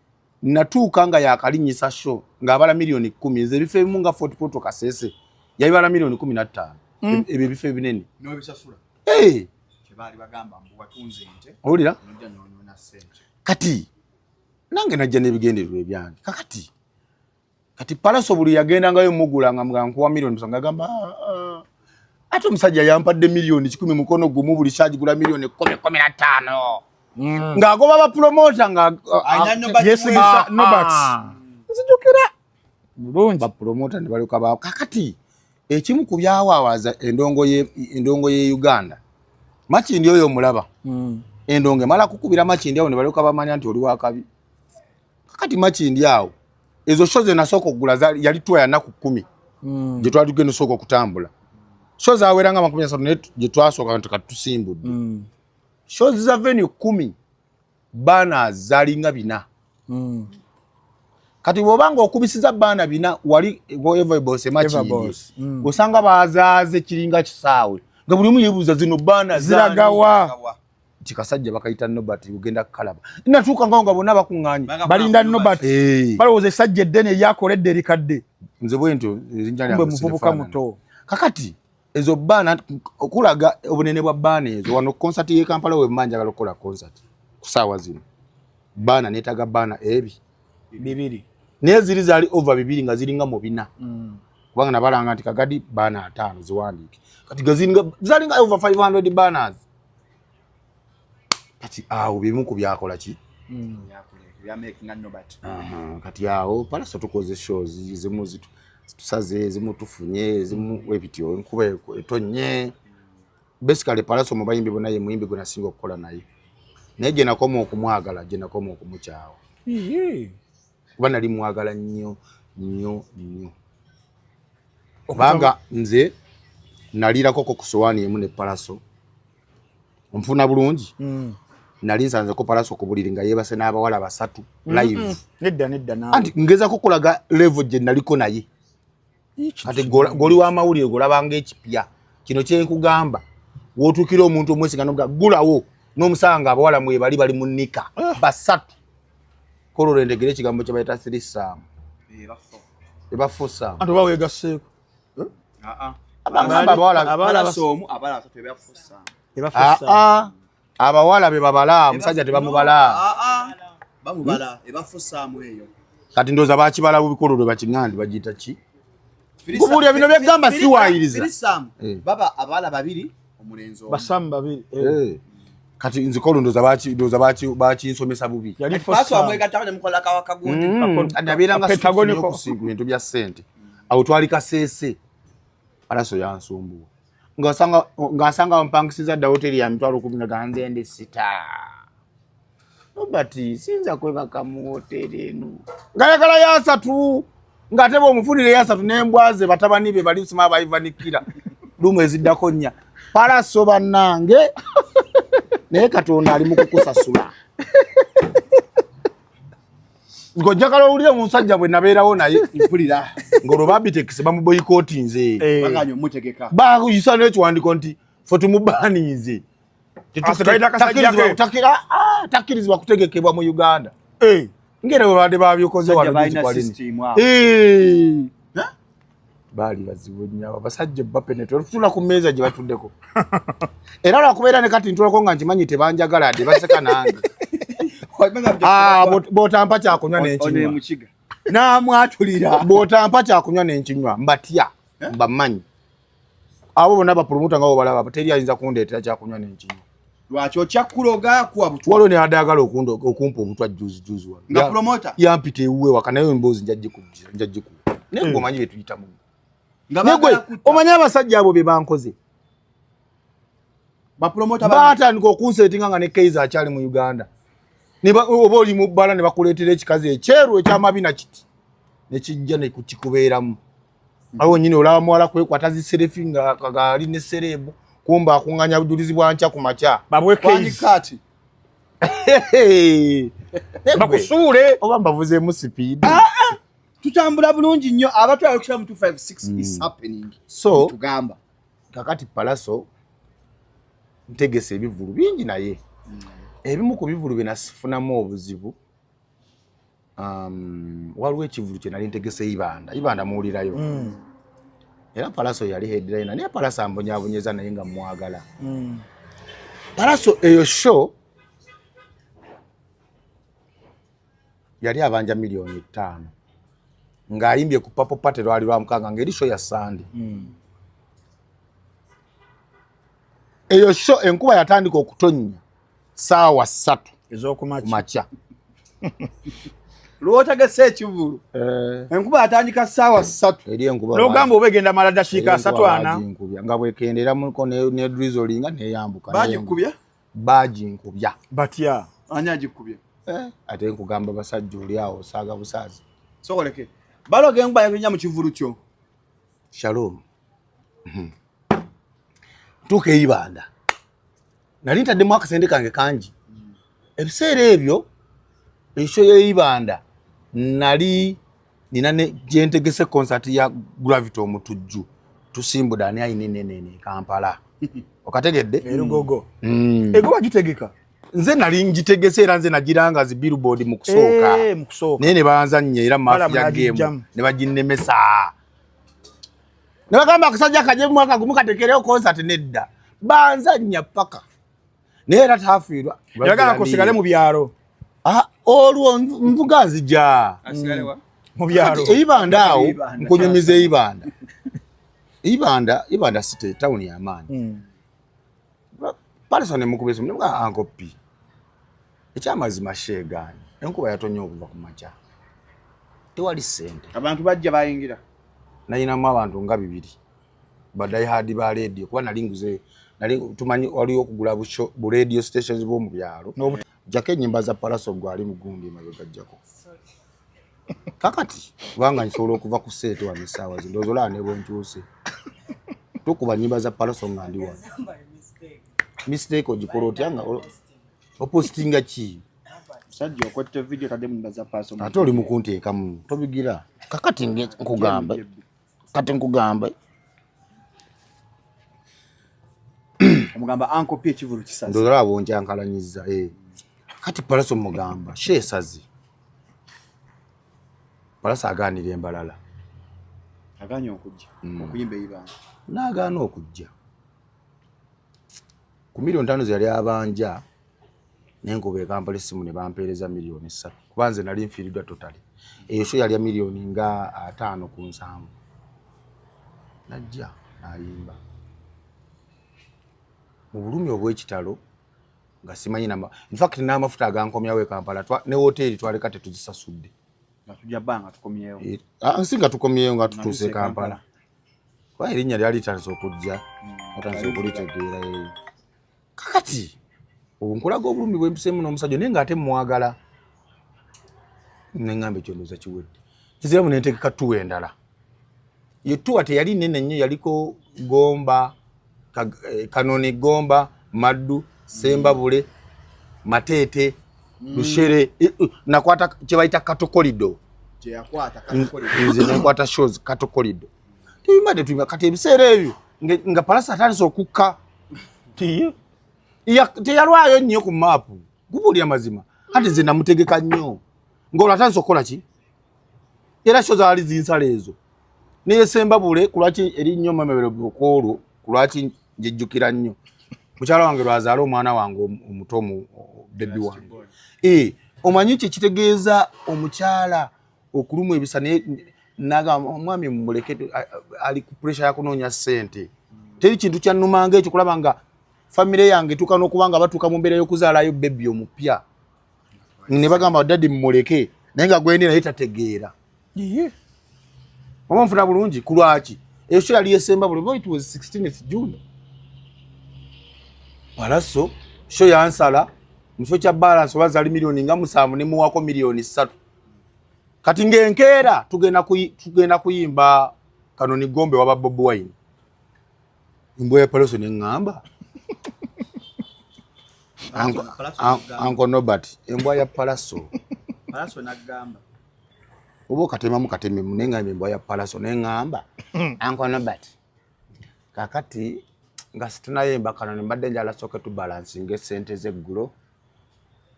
Speaker 1: natuuka nga yakalinyisa show ng'abala milioni 10 nze bifo ebimu nga Fort Portal Kasese yabibala milioni 15. Ebyo bifo ebinene.
Speaker 2: N'obisasula. Kyebali bagamba mbu watunze nte.
Speaker 1: Owulira?
Speaker 2: Nojja n'onona ssente.
Speaker 1: Kati nange najja n'ebigendererwa ebyange. Kati Palaso buli yagendangayo mugula nga nkuwa milioni nsonga agamba ate omusajja yampadde milioni 10 mukono gumu buli kyagigula milioni 10-15. Ng'agoba ba promoter nga
Speaker 3: yesigisa Nobats.
Speaker 1: Nzijukira bulungi ba promoter ne balyoka ba kakati ekimu ku byawaawaza endongo ye Uganda Makindi oyo mulaba endongo mala kukubira Makindi awo ne balyoka bamanya nti oli wakabi kakati Makindi awo ezo shoze nasoko kugula yali tuwa naku 10 je twatugenda soko kutambula shoze aweranga 30 je twasoka nti katusimbudde shoze za venue 10 bana zalinga bina kati bobanga okubisiza bana bina wali ever boss Makindi osanga bazaze kiringa kisaawe nga buli mu yebuza zino bana
Speaker 3: ziragawa
Speaker 1: Chikasajja bakayita Nobert ugenda kalaba natuuka nga bonna bakunganye
Speaker 3: balinda Nobert balowoze sajja ddene yakoledde likadde
Speaker 1: nze bwento erinnya
Speaker 3: mbe muvubuka muto
Speaker 1: kakati ezo bana okulaga obunene bwa bana ezo wano concert ye Kampala we manja galokola concert kusaawa zino bana netaga bana
Speaker 3: bibiri
Speaker 1: neziri zali over bibiri nga ziringa mu bina kubanga nabalanga nti kagadi bana 5 ziwandike kati gazinga zalinga over 500 banners kati awo bimu ku byakola ki
Speaker 2: ya making a Nobert.
Speaker 1: Kati awo Palaso tukoze shows zimu tusaze zimu tufunye zimu webityo nkuba etonye basically Palaso mubayimbi bona ye muyimbi gona singo okukola naye neje nakoma okumwagala je nakoma okumuchawa bana limwagala nnyo banga nze nalira koko kusowani yemu ne Palaso mfuna bulungi nali nsanze ko Palaso kubuliringa yebase n'abawala basatu live
Speaker 3: nedda nawe
Speaker 1: anti ngeza kukulaga level je naliko naye ate goli wa mawulire golabanga ekipya kino kyenkugamba wotukira omuntu omwesinga nobuga gulawo n'omusanga abawala mwe bali munnika basatu kololo endegere ekigambo kye bayita 3 Sam bafo Sam
Speaker 3: anto bawe gaseeko
Speaker 2: abawala somu abala basatu bafo Sam
Speaker 1: abawala be babala musajja tebamubala
Speaker 2: bamubala ebafo Sam eyo
Speaker 1: kati ndoza bakibala bubikololo bakingandi bagita ki kubulya bino byagamba si waayiriza
Speaker 2: Sam baba abala babiri omulenzo
Speaker 3: Basam babiri
Speaker 1: kati nzikolo ndoza bachi nsomesa bubi
Speaker 2: yali Palaso amwega tabane mukola kawakagundi
Speaker 1: adabiranga pentagoniko kusingu bintu bya sente awo twali Kasese Palaso yansumbuwa ngasanga mpangisiza da hoteli ya mtwalo 10 ganze ende sita Nobert sinza kwebaka mu hoteli eno ngayagala yasa tu ngatebo omufunire yasa tu nembwaze batabani be bali sima bayivanikira lumwe ziddako nya Palaso banange naye Katonda ali mu kukusasula ngojjakala owulire mu nsajja bwe nabeerawo naye
Speaker 2: mpulira
Speaker 1: ngolo babitekisi bamuboyikooti nze
Speaker 2: baganyo mutegeka
Speaker 1: bayisa n'ekiwandiko nti ffe tumubaniize takkirizibwa kutegekebwa mu Uganda ngere bwe badde babyokoze baali bazibu nnyo abasajja bapenetra olutula ku mmeeza gye batuddeko era lwakubeera ne kati ntulako nga nkimanyi tebanjagala adde baseka nange bw'otampa kyakunywa n'enkinywa
Speaker 2: n'amwatulira
Speaker 1: bw'otampa kyakunywa n'enkinywa mbatya mbamanyi abo bonna bapromota nga bo balaba teri ayinza kundeetera kyakunywa n'enkinywa
Speaker 2: lwaki okyakkuloga kuwa butwa
Speaker 1: waliwo ne adagala okumpa obutwa juzi wano
Speaker 2: nga promota
Speaker 1: yampita ewuwe waka naye emboozi njagikuwa naye gwe omanyi betuyitamu
Speaker 2: negwe
Speaker 1: omanyi abasajja abo be bankoze batandika okunseetinga nga ne Kaiza akyali mu Uganda oba oli mu bbala ne bakuleetera ekikazi ekyeru ekyamabina kiti nekijja nekukikubeeramu awo nyine olaba muwala kwekwata ziserefi nga ali ne serebu kumba akunganya bujulizi bwanca ku makya
Speaker 2: babwekati
Speaker 1: bakusuule oba mbavuzeemu sipiidi
Speaker 2: tutambula bulungi nnyo abatwala okushira mu 256 is happening
Speaker 1: so
Speaker 2: tugamba
Speaker 1: kakati Palaso ntegese ebivulu bingi naye ebimu ku bivulu binasifunamu obuzibu waliwo ekivulu kye nali ntegese ibanda muwulirayo era Palaso yali headliner naye Palaso ambonyabonyeza naye nga mwagala Palaso eyo show yali abanja milioni 5 ng'ayimbye ku Purple Party lwali lwa mukanga ng'eri show ya Sunday eyo show enkuba yatandika okutonnya saawa 3 ez'okumakya
Speaker 2: lwotagese ekivulu enkuba yatandika saawa 3
Speaker 1: eri enkuba
Speaker 3: n'ogamba oba egenda mala dakiika 3
Speaker 1: nga bwekenderamuko ne drizzlinga neyambuka baginkubya
Speaker 2: batya ani agikubya
Speaker 1: ate nkugamba basajja oli awo osaaga busaazi
Speaker 2: sokoleke baloga enkuba yakunya mu kivulu kyo
Speaker 1: Shalom tuka eyibanda nali ntaddemu akasente kange kangi ebiseera ebyo esho y'eyibanda nali nina gyentegese concert ya Gravity omutujju tusimbuda ani ayinenene Kampala okategedde
Speaker 3: erugogo ego bagitegeka
Speaker 1: nze nali ngitegese era nze nagiranga zi billboard mu kusooka naye ne banza nnyo era mafia game ne baginnemesa ne bagamba akasajja kaje mu mwaka gumu katekereyo concert nedda banza nnya paka naye era tafiirwa
Speaker 3: yagala kusigale mu byalo
Speaker 1: olwo nvuga nzija
Speaker 3: mu byalo
Speaker 1: eyibanda awo nkunyumiza eyibanda city town y'amaanyi Palaso ne mukubesa mnga ankopi ekyamazima sheegani enkuba yatonnya okuva ku makya tewali ssente
Speaker 2: abantu bajja bayingira
Speaker 1: nayinamu abantu nga 2 badayihadi ba radio kuba nali tumanyi waliwo okugula bu radio stations b'omu byalo jjako ennyimba za Palaso gwali mugundi mabegajjako kakati kubanga nsobola okuva ku seete wa misaawa ndowooza olaba ne bwenkyuse tukuba nnyimba za Palaso nga ndi wano mistake ogikola otya nga opostinga ki
Speaker 2: sajja okwette video tadde mu za Palaso
Speaker 1: ate oli mukunteekamu tobigira kakati nkugamba kati nkugamba
Speaker 2: omugamba ankopi ekivulu kisazi
Speaker 1: ndowooza olaba bonkyankalanyiza kati Palaso mugamba sheesazi Palaso agaanira embalala
Speaker 2: aganye okujja okuyimba eyibanda
Speaker 1: n'agaana okujja ku milioni 5 zali abanja n'enkuba e Kampala essimu ne bampeereza milioni 3 kuba nze nali nfiiriddwa totali eyo sho yali ya milioni nga 5 ku 7 najja n'ayimba mu bulumi obw'ekitalo nga simanyi in fact n'amafuta agankomyawo e Kampala ne woteeri twaleka tetuzisasudde
Speaker 2: nga tujja bbanga tukomyewo
Speaker 1: si nga tukomyewo nga tutuuse Kampala kuba erinnya lyali litanze okujja atanze okulitegeera kakati obunkulaga obulumi bwempiseemu n'omusajja naye ng'ate mwagala neŋŋamba ekyo ndowooza kiwedde kiziramu nentegeka tuwa endala ye tuwa teyali nene nnyo yaliko Gomba Kanoni Gomba Maddu Sembabule Matete Lushere nakwata kye bayita Katokolido nze nakwata shows Katokolido tuyimade tuyima kati ebiseera ebyo nga Palaso atandise okukka teyalwayo nnyo ku maapu gubuulira mazima ate nze namutegeka nnyo ng'olwo atandise okukola ki era show zaali zinsala ezo naye Sembabule kulwaki eri nnyo mamebero bukoolwo kulwaki njejjukira nnyo mukyala wange lwazaala omwana wange omuto bebi wange omanyi kye kitegeeza omukyala okulumu ebisa naga omwami mumuleke ali ku pressure yakunoonya ssente teri kintu kyannumanga ekyo kulaba nga famire yange tuka n'okubanga batuuka mu mbeera y'okuzaalayo bebi omupya ne bagamba dadi mumuleke naye nga gwendi naye tategeera oba nfuna bulungi ku lwaki eyo sho yali Sembabule it was 16th June Palaso sho yansala mu kifo kya balance oba zaali milioni nga 7 ne muwako milioni 3 kati ng'enkeera tugenda kuyimba Kanoni Gombe waba Bobi Wine embwa ya Palaso neŋŋamba Uncle Nobert embwa ya Palaso
Speaker 2: n'agamba
Speaker 1: obo katema mu kateme munenga embo ya palaso nengamba Uncle Norbert kakati nga situnaye mbakana mbadde njala soke tu balance nge sente zeggulo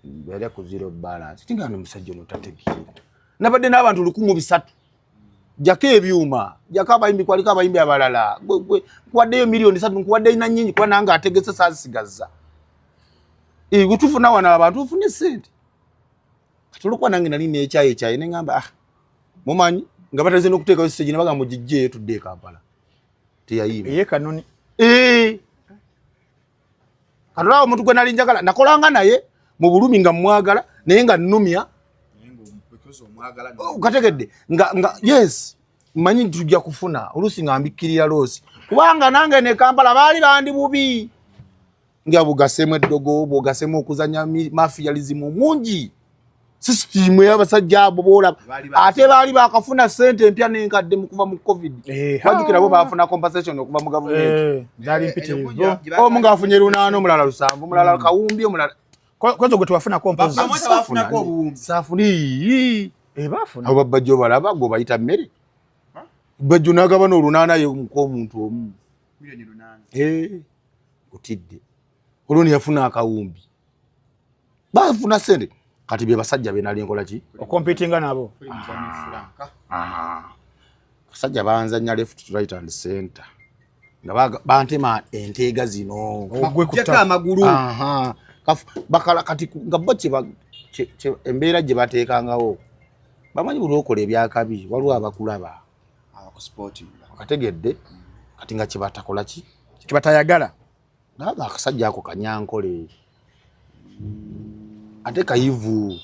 Speaker 1: bere ku zero balance tinga no musajja no tategeera nabadde n'abantu 103 jaka ebyuma jaka abayimbi kwalika abayimbi abalala kwaddeyo milioni 3 nkwadde ina nyinyi kwa nanga ategese sasigaza gutufuna wana abantu ufune sente katulukwa nange nali n'ekyayi nengamba mumanyi nga bataze n'okuteekayo stage ne bagamba mugijje tudde Kampala teyayima
Speaker 3: ye kanoni
Speaker 1: katulawo omuntu gwe nali njagala nakolanga naye mu bulumi nga mwagala naye nga nnumya kategedde nga yes manyi tujja kufuna olusi nga mbikirira losi kubanga nange ne Kampala baali bandi bubi nga bugasemu eddogo bugasemu okuzanya mafialism mungi system y'abasajja abo bola ate baali bakafuna sente empya n'enkadde mu kuva mu covid bajukira bo bafuna compensation okuva mu government
Speaker 3: zali mpitirivu
Speaker 1: omunga afunye lunano mulala lusanvu mulala kawumbi omulala
Speaker 3: kwanza gwe twafuna compensation
Speaker 2: bafuna ko obuwumbi
Speaker 1: safuni
Speaker 3: bafuna
Speaker 1: abo bajjo balaba go bayita mmere bajjo nagaba n'olunana ye omuntu omu
Speaker 2: milioni 8
Speaker 1: utidde oloni yafuna akawumbi bafuna sente kati bye basajja be nali nkola ki
Speaker 3: okompetinga nabo
Speaker 1: basajja banzanya left right and center nga bantema enteega zino
Speaker 3: ogwe
Speaker 2: kutta amagulu
Speaker 1: bakala kati nga boche embeera gye bateekangawo bamanyi buli okola ebyakabi waliwo abakulaba
Speaker 2: abakusporting
Speaker 1: akategedde kati nga kibatakola ki
Speaker 3: kibatayagala
Speaker 1: naba akasajja ako kanyankole ate kayivu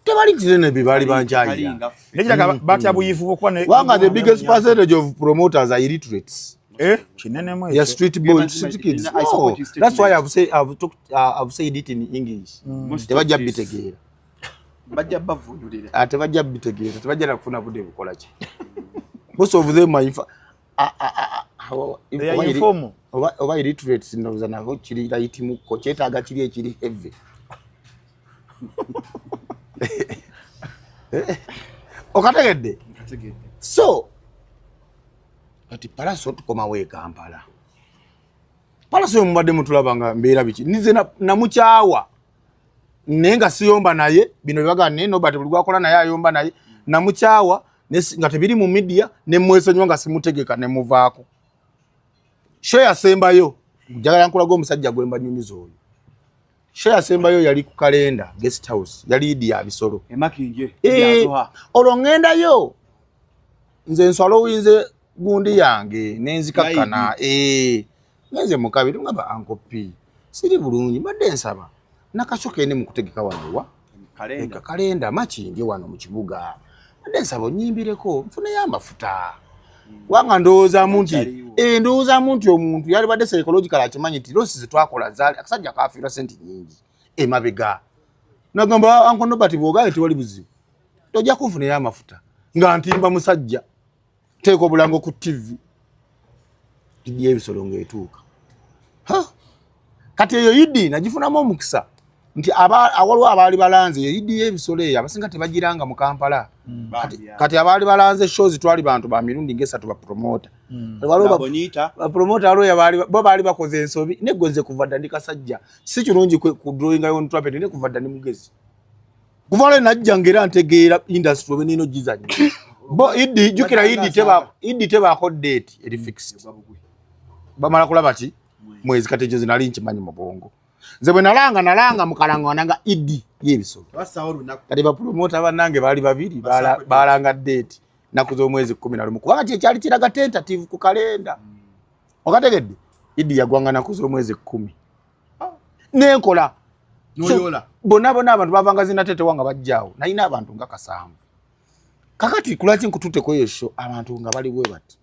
Speaker 1: tebali kirene bibali banjayi
Speaker 3: nekiraga batya buyivu bokwa ne
Speaker 1: wanga the biggest percentage of promoters are illiterates
Speaker 3: kinene mwe
Speaker 1: yeah street boys street kids that's why I've said it in English tebajja bitegeera
Speaker 2: bajja bavunulira
Speaker 1: ate bajja bitegeera tebajja nakufuna budde bukola ki most of them are
Speaker 3: informal
Speaker 1: oba illiterates ndoza nabo kiri right mu ko kyetaaga kiri ekiri heavy okategedde so ati palaso tukoma we Kampala palaso mbadde mutulabanga mbeera biki nize namukyawa nenga siyomba naye bino bibaga ne Norbert buli gwakola naye ayomba naye namukyawa nga tebiri mu media ne mwesenywa nga simutegeka ne muvaako share sembayo njagala nkulaga omusajja gwemba nyumizo oyo share sembayo yali ku kalenda guest house yali idi ya bisolo
Speaker 2: emakinje yazoha
Speaker 1: olongenda yo nze nswalo winze gundi yange nenzikakana nze mukabiri ngaba Uncle P siri bulungi badde nsaba nakashoke ne mukutegeka wano kalenda machinje wano mu kibuga badde nsaba nyimbireko mfune y'amafuta wanga ndooza munti ndooza munti omuntu yali badde psychological akimanyi ti losses twakola zali akasajja kafira senti nyingi mabega nagamba Uncle Norbert bogaye tiwali buzibu tojja kufuna y'amafuta nga ntimba musajja teeko bulango ku TV idi ebisolo ngetuuka kati eyo idi nagifunamu omukisa nti awaliwo abaali balanze eyo idi ebisolo eyo abasinga tebagiranga mu Kampala kati abaali balanze shows twali bantu ba mirundi ngesatu ba promoter waliwo bo baali bakoze ensobi neggonze kuva dda ndi kasajja si kirungi ku drawing ayo ntwapete ne kuva dda ndi mugezi kuvala najja ngera ntegeera industry obe nino gizanyi bo idi jukira idi teba date eri fixed bamala kulaba ti mwezi katejo zinali nkimanyi mu bongo nze bwe nalanga mukalanga wananga idi yebisolo kati ba promoter banange bali babiri balanga date nakuzo mwezi 11 kuba kyali kiraga tentative ku kalenda okategedde idi yagwanga nakuzo mwezi 10 nenkola
Speaker 2: noyola
Speaker 1: bona abantu bavanga zina tete wanga bajjawo nalina abantu nga kasamu kakati kulaki nkutute ko yesho abantu nga bali bwe bati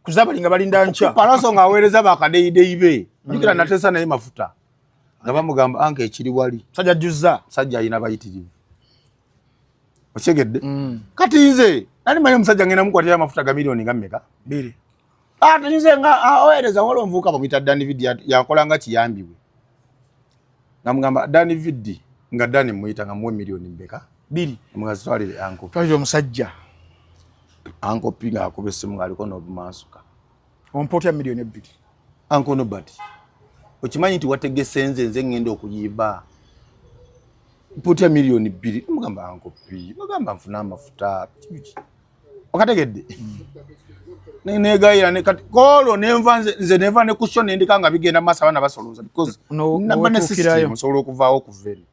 Speaker 3: kuzabali nga bali ndancha
Speaker 1: palaso nga aweereza bakadeibe jukira natesa naye mafuta nga bamugamba anke ekiri wali
Speaker 3: sajja juzza
Speaker 1: sajja ayina bayitirivu okyegedde kati nze nani manyi omusajja ngenda mukwatira amafuta ga milioni nga mmeka 2 nze nga aweereza waliwo omuvubuka bamuyita David yakolanga kiyambiwe namugamba David nga Dani muyita nga muwe milioni mbeka
Speaker 3: 2
Speaker 1: Mugazi twalire anko.
Speaker 3: Twalire omusajja.
Speaker 1: Anko pinga akube simu ngaliko n'obumasuka.
Speaker 3: Ompotya milioni 2.
Speaker 1: Anko Nobert. Okimanyi nti wategese nze ngenda okuyiba. Mpotya milioni 2. Mugamba anko pi. Bagamba nfuna amafuta. Okategedde. Negayira ne kati kolo nenva nze neva ne kushona endikanga bigenda masa bana basoloza because nabane system solo okuvaawo kuveri.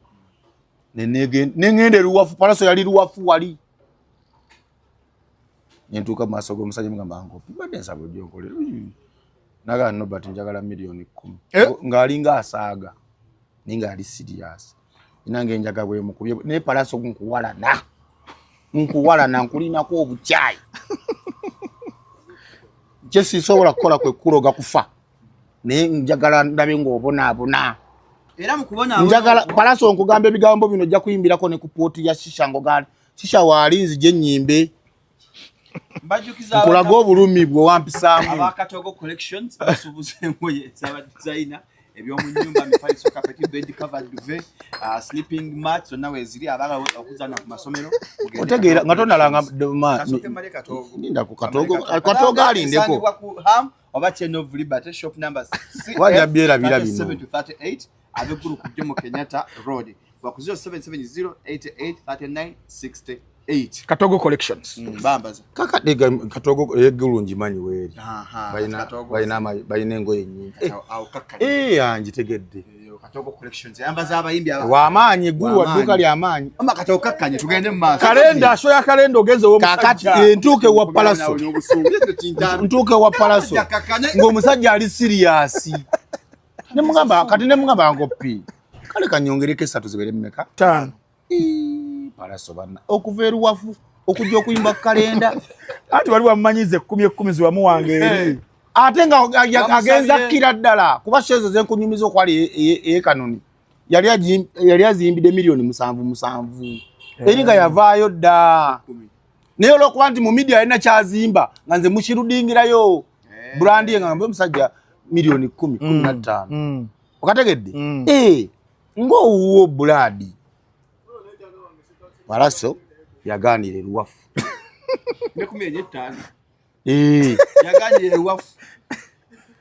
Speaker 1: Nengende ruwafu palaso yali ruwafu wali. Nyentuka maso go musajja mugamba anko bade nsabo jokole naga Nobert njagala milioni 10 ngalinga asaaga ninga ali serious inange njaga bwe mukubye ne palaso nkuwala na nkulina ko obuchai Jesi sobola kukola kwe kuloga kufa ne njagala ndabe ng'obona
Speaker 2: era mukubona
Speaker 1: njagala palaso nkugamba ebigambo bino jja kuyimbirako ne ku poti ya shisha ngogali shisha walinzi je nyimbe
Speaker 2: mbajukiza
Speaker 1: kulaga obulumi bwo wampisaamu
Speaker 2: abakatogo collections basubuze moye zaba designer ebyo mu nyumba mifaiso carpet bed covered duvet sleeping mat so nawe ziri abaga okuzana ku masomero
Speaker 1: otegeera nga tonalanga ninda ku katogo alindeko
Speaker 2: oba Chenov Liberty shop number 6
Speaker 1: wajja biera bino
Speaker 2: 738 abe group Jomo Kenyatta Road wa 0770883968
Speaker 3: Katogo collections.
Speaker 2: Bambaza.
Speaker 1: Kaka dega katogo egulungi manyi weri. Bayina engoye nyingi. Anjitegedde.
Speaker 2: Katogo collections. Yambaza abayimbi aba.
Speaker 1: Wa amanyi gulu waduka lya amanyi.
Speaker 2: Amba katogo kakkanye tugende mu maaso.
Speaker 3: Kalenda show ya kalenda ogeze wo
Speaker 1: kakati entuke wa palaso. Ntuke wa palaso. Ngo musajja ali serious. Ne mugamba kati ne mugamba ngopi. Kale kanyongereke 3 zibere mmeka?
Speaker 3: 5.
Speaker 1: Palaso bana okuveru wafu okujja okuyimba kalenda
Speaker 3: ati wali wamanyize 10 ziwamu wange eri
Speaker 1: ate nga agenza kira ddala kuba shezo zenkunyumiza okwali kanoni yali azimbide milioni 7 eri nga yavaayo dda naye olwokuba nti mu media yalina kyazimba nga nze mukirudingirayo brandi nga mbe musajja milioni 10-15 okategedde ng'owuwo buladi Palaso yaganire ruwafu.
Speaker 2: Nekumenye 5. Yaganire ruwafu.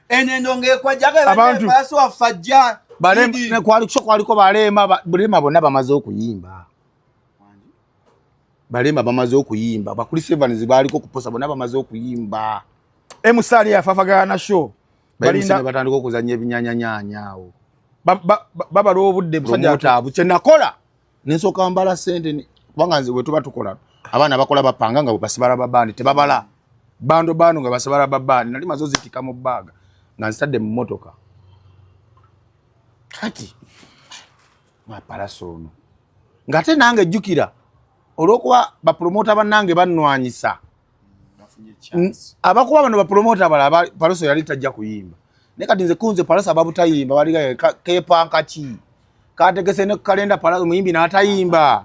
Speaker 2: Enendo ngekwa jaga palaso afajja.
Speaker 1: Balema kwaliko balema bonna bamaze okuyimba. Balema bamaze okuyimba. Bakuli Sevens baliko kuposa bonna bamaze okuyimba.
Speaker 3: Emusali afafagana show.
Speaker 1: Balinda batandika okuzanya ebinyanyanyanyaawo.
Speaker 3: Baba lobudde
Speaker 1: musajja abuche nakola. Nensoka mbala sente kubanga nze wetu batukola abana bakola bapanga nga basibala babani tebabala bando nga basibala babani nali mazo zitika mu baga nga nstade mu motoka kati ma palaso no ngate nange jukira olwokuba ba promoter banange bannwanyisa abakuba bano ba promoter bala palaso yali tajja kuyimba ne kati nze kunze palaso ababutayimba bali kepanka chi kategese ne kalenda palaso muyimbi na atayimba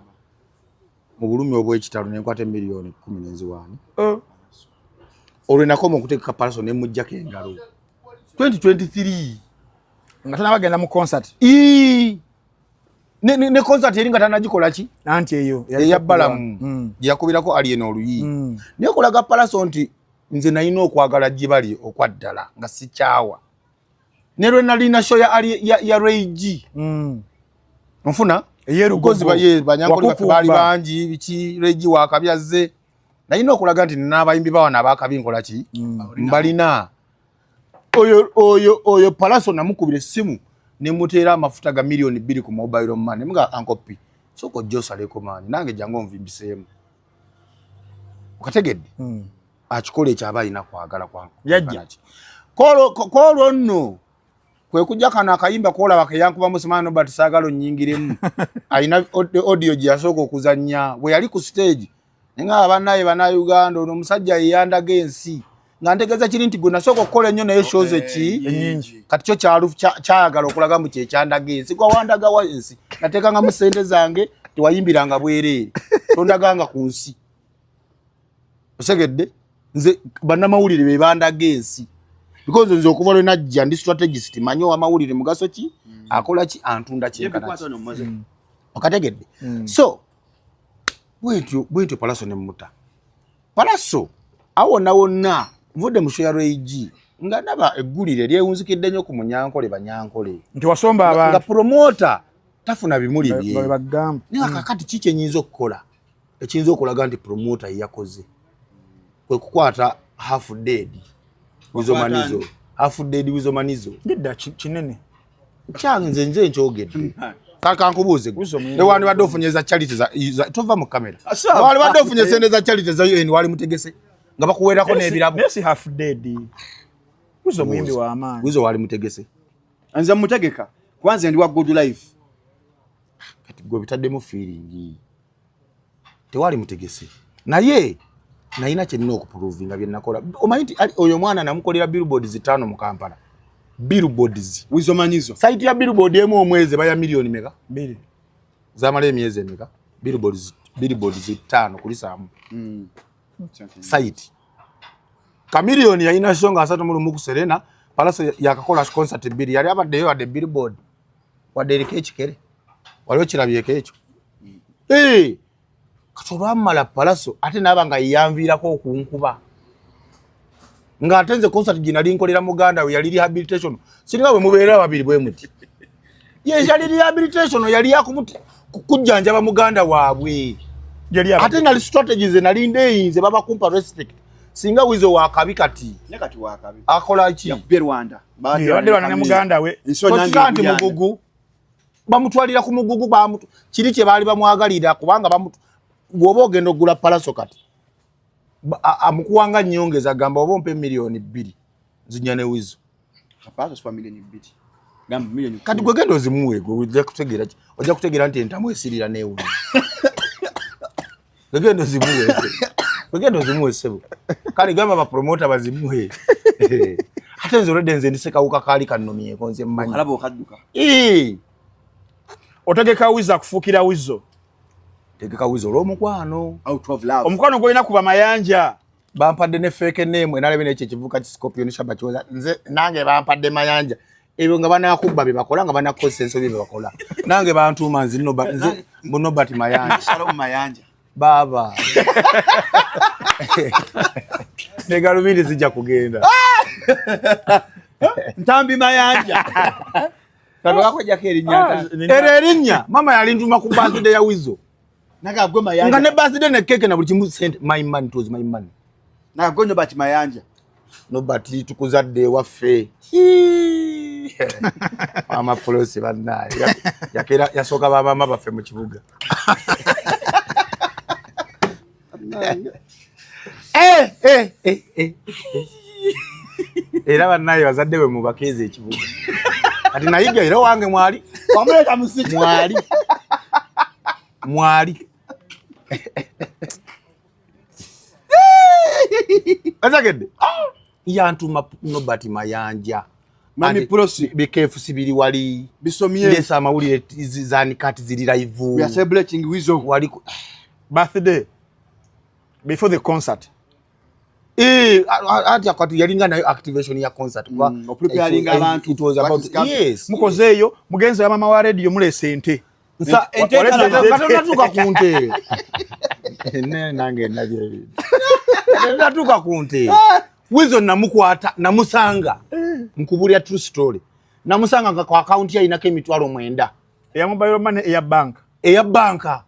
Speaker 1: mu bulumi obw'ekitalo nenkwate milioni 10 nenziwani olwenako okuteka palaso ne mujjako engalo 2023
Speaker 3: nga tana bagenda mu concert
Speaker 1: ne concert eringa tanagikola ki
Speaker 3: nanti eyo
Speaker 1: yabbalamu yakubirako alieno oluyi naye kulaga palaso nti nze nalina okwagala gye bali okwaddala nga sikyawa ne lwe nalina show ya Rage nfuna eyerugozi banyankolika bali bangi biki Rage wakabyaze nalina okulaga nti n'abayimbi bawana abakabinkola ki mbalina oyo palaso namukubira essimu ne muteera amafuta ga milioni 2 ku mobile money mga ankopi soko josaleko mani nange jango nvimbiseemu okategedde akikola ekyabalina kwagala kwangu
Speaker 3: yajja
Speaker 1: kolo nno kwe kujja kana akayimba kola bakayankuba musimano but sagalo nyingiremu alina audio gye yasooka okuzannya bwe yali ku stage nenga abanaye bana Uganda ono musajja yeyandaga ensi nga ntegeza kiri nti gwe nasooka okukola ennyo naye shows enyingi kati kyo kyalufu kyayagala okulaga mu kyekyandaga ensi gwa wandaga wa ensi nateekanga mu ssente zange tewayimbiranga bwereere tondaganga ku nsi osegedde nze bannamawulire be bandaga ensi because nze okuva lwe najja ndi strategist manyo amawulire mugaso ki akola ki antunda kyenkana okategedde so bwetyo Palaso ne muta. Palaso awona mvudde mu shoya regi nga ndaba eggulire lyewunzikidde nnyo ku Munyankole Banyankole.
Speaker 3: Nti wasomba abantu.
Speaker 1: Nga promoter tafuna bimuli bye.
Speaker 3: Bagamba.
Speaker 1: Ninga kakati kiki enyinza okukola? Ekiyinza okulaga nti promoter yakoze. Kwe kukwata half dead wizomanizo. Half dead wizomanizo.
Speaker 3: Gidda kinene.
Speaker 1: Kyanze nze nkyogedde. Kaka nkubuuze. Ne wandi wadde ofunyeza charity za tova mu kamera. Wali wadde ofunyeza sente za charity za UN wali mutegese. Nga bakuweerako n'ebirabo.
Speaker 3: Nesi half dead. Wizo muyimbi wa amaanyi.
Speaker 1: Wizo wali mutegese.
Speaker 2: Nze mutegeka. Kwanza ndi wa good life.
Speaker 1: Kati gwe bitaddemu feeling. Tewali mutegese. Naye nalina kye nnina okuprovinga bye nakola. Omanyi nti oyo mwana namukolera billboards 5 mu Kampala. Billboards.
Speaker 2: Wizomanizo.
Speaker 1: Site ya billboard emu omwezi baya milioni meka.
Speaker 3: 2.
Speaker 1: Zamale emyezi emeka. Billboards 5 kuli saamu. Site. Kamilioni yalina shonga 3 ku Serena. Palaso yakakola concert 2 yali abaddeyo wadde billboard. Wadde ekekikere. Waliwo kirabyeko ekyo. Katolwamala Palaso ate nabanga yanvirako okunkuba. Nga atenze concert ginali nkolera muganda we yali rehabilitation. Singa bwe mubeera babiri bwe muti. Ye yali rehabilitation yali yakumuti kujjanjaba muganda waabwe. Ate nali strategies nali ndeyinze baba kumpa respect. Singa wizo wakabi kati.
Speaker 2: Nekati wakabi.
Speaker 1: Akola ki?
Speaker 2: Ya Rwanda.
Speaker 3: Badde ne muganda we.
Speaker 1: Nti mugugu. Bamutwalira ku mugugu bamutu. Kiri kye bali bamwagalira kubanga bamutu. Gwoba ogenda ogula Palaso kati. Amukuwanga nyongeza gamba obompe milioni 2. Zinyane wizo.
Speaker 2: Palaso swa milioni 2. Gamba milioni.
Speaker 1: Kati gwe gendo zimuwe gwe ujja kutegera ki? Ojja kutegera nti entamu esirira neewu. Gendo zimuwe. Gendo zimuwe sebo. Kali gamba ba promoter bazimuwe. Ate nzo rede nze ndiseka ukakali kanomye konze mmanyi.
Speaker 2: Kalabo okadduka.
Speaker 3: Otegeka wizo kufuukira wizo.
Speaker 1: Tegeka wizo olw'omukwano.
Speaker 2: Out of love.
Speaker 3: Omukwano gwolina kuba mayanja.
Speaker 1: Bampadde ne fake name enalabe n'ekyo kivuka ki Scorpion Shaba Choza. Nze nange bampadde mayanja. Ebyo nga banakubba byebakola nga banakosa enso byebakola. Nange bantuma nze nno bati mayanja.
Speaker 2: Shalom mayanja.
Speaker 1: Baba. Negalubindi zijja kugenda.
Speaker 2: Ntambi mayanja. Tabako jakeri nyata.
Speaker 1: Erinnya mama yalintuma ku birthday ya wizo.
Speaker 2: Naga gwe mayanja.
Speaker 1: Nga ne birthday ne cake na buli kimu sent my money to my money.
Speaker 2: Naga gwe no bati mayanja.
Speaker 1: No bati tukuzadde waffe. Mama Polosi banaye. Yakera yasoka ba mama baffe mu kibuga. Era banaye bazadde we mu bakeze ekibuga. Ati nayiga era wange mwali.
Speaker 2: Wamuleta musiki.
Speaker 1: Mwali. Azagede. Yantuma nobati mayanja.
Speaker 2: Mami Prosi.
Speaker 1: Be careful sibiri wali.
Speaker 2: Bisomye.
Speaker 1: Lesa mawulire zani kati ziri live.
Speaker 2: We are celebrating wizo.
Speaker 1: Wali
Speaker 3: Birthday. Before the concert.
Speaker 1: Ati akati yalinga na activation ya concert.
Speaker 2: Preparing abantu.
Speaker 1: It was about yes.
Speaker 3: Mukozeeyo mugenzo ya mama wa radio mulese ente.
Speaker 1: Nsa ente natuka kunte. Nange nabye. Natuka kunte. Wizo namukwata namusanga. Nkubulya true story. Namusanga nga kwa account ya inake emitwalo 9.
Speaker 3: Eya mobile money eya bank.
Speaker 1: Eya banka.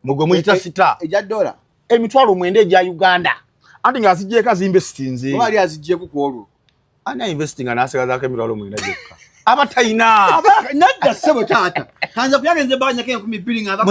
Speaker 1: Mugwe muyita sita.
Speaker 2: Eja dollar.
Speaker 1: Emitwalo 9 eja Uganda.
Speaker 3: Andi nga azijje kazi investinze.
Speaker 2: Wali azijje ku kwolwo.
Speaker 1: Ana investing anaseka zake emitwalo 9 jekka. Abataina.
Speaker 2: Najja sebo tata. Kanza kuyagenze banya ke 12 nga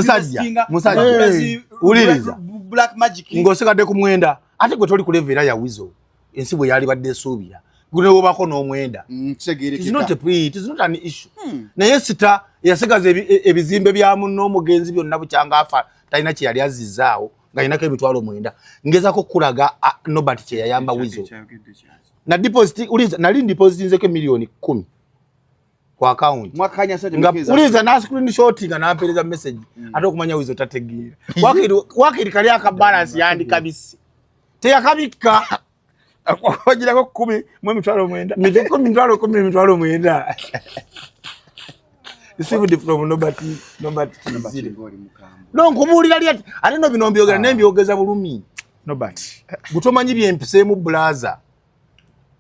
Speaker 1: musajja. Uliriza.
Speaker 2: Black magic.
Speaker 1: Ngosekadde ku mwenda. Ate gwe toli kulevera ya wizo. Ensibo yali badde suubira. Gune obako n'omwenda.
Speaker 2: Kitegerekeka.
Speaker 1: It's not a plea, it is not an issue. Naye sita yasigaza ebizimbe bya munno mugenzi byonna bukyanga afa talina kye yali azizaawo nga yinako emitwalo 9. Ngezako kulaga nobody kye yayamba wizo. Na deposit uliza nali deposit nzeke milioni 10 kwa account.
Speaker 2: Mwakanya sente
Speaker 1: mkeza. Uliza na screenshot nga nampeleza message. Ate okumanya wizo tategira. Wakiri kali aka balance yandi kabisi. Te yakabika
Speaker 3: Wagira ko 10 mu mitwalo 9.
Speaker 1: Mitwalo 10 mitwalo 9.
Speaker 3: received from nobody
Speaker 1: no nkubulira lyati ate no bino mbyogera nembyogeza bulumi
Speaker 3: nobody
Speaker 1: gutomanyi byempise mu blaza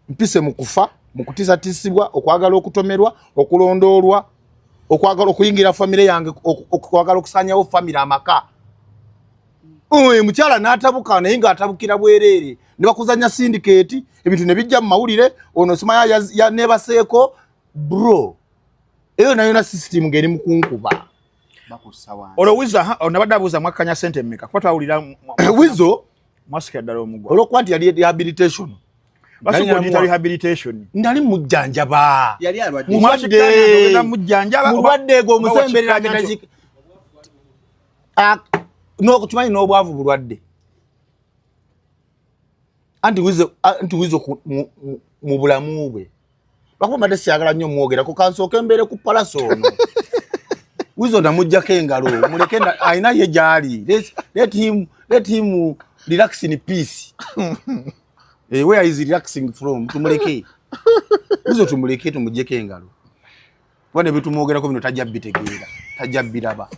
Speaker 1: mpise mu kufa mu kutisatisibwa okwagala okutomerwa okulondoolwa okwagala okuyingira family yange okwagala okusanyawo family amaka mukyala n'atabuka naye ng'atabukira bwereere ne bakuzanya syndicate ebintu ne bijja mu mawulire ono simanya yanebaseeko bro eyo nayo na system ng'eri mu kunkuba
Speaker 3: olwo Wizo onabadde abuuza mwakanya sente mmeka kuba twawulira
Speaker 1: Wizo
Speaker 3: mwasika ddala omugwa
Speaker 1: olwokuba nti yali rehabilitation
Speaker 3: rehabilitation
Speaker 1: ndali mujjanjaba
Speaker 2: yali alwadde
Speaker 1: mulwadde gwo omusemberera kitaki nokukimanyi n'obwavu bulwadde anti Wizo mu bulamu bwe lwakuba mbadde siyagala nnyo omwogerako kansooka embeere ku palaso ono Wizo ndamuggyako engalo muleke ayina ye gyali let him relax in peace where is relaxing from tumuleke Wizo tumuleke tumuggyeko engalo wane bitumwogerako bino tajja bitegeera tajja biraba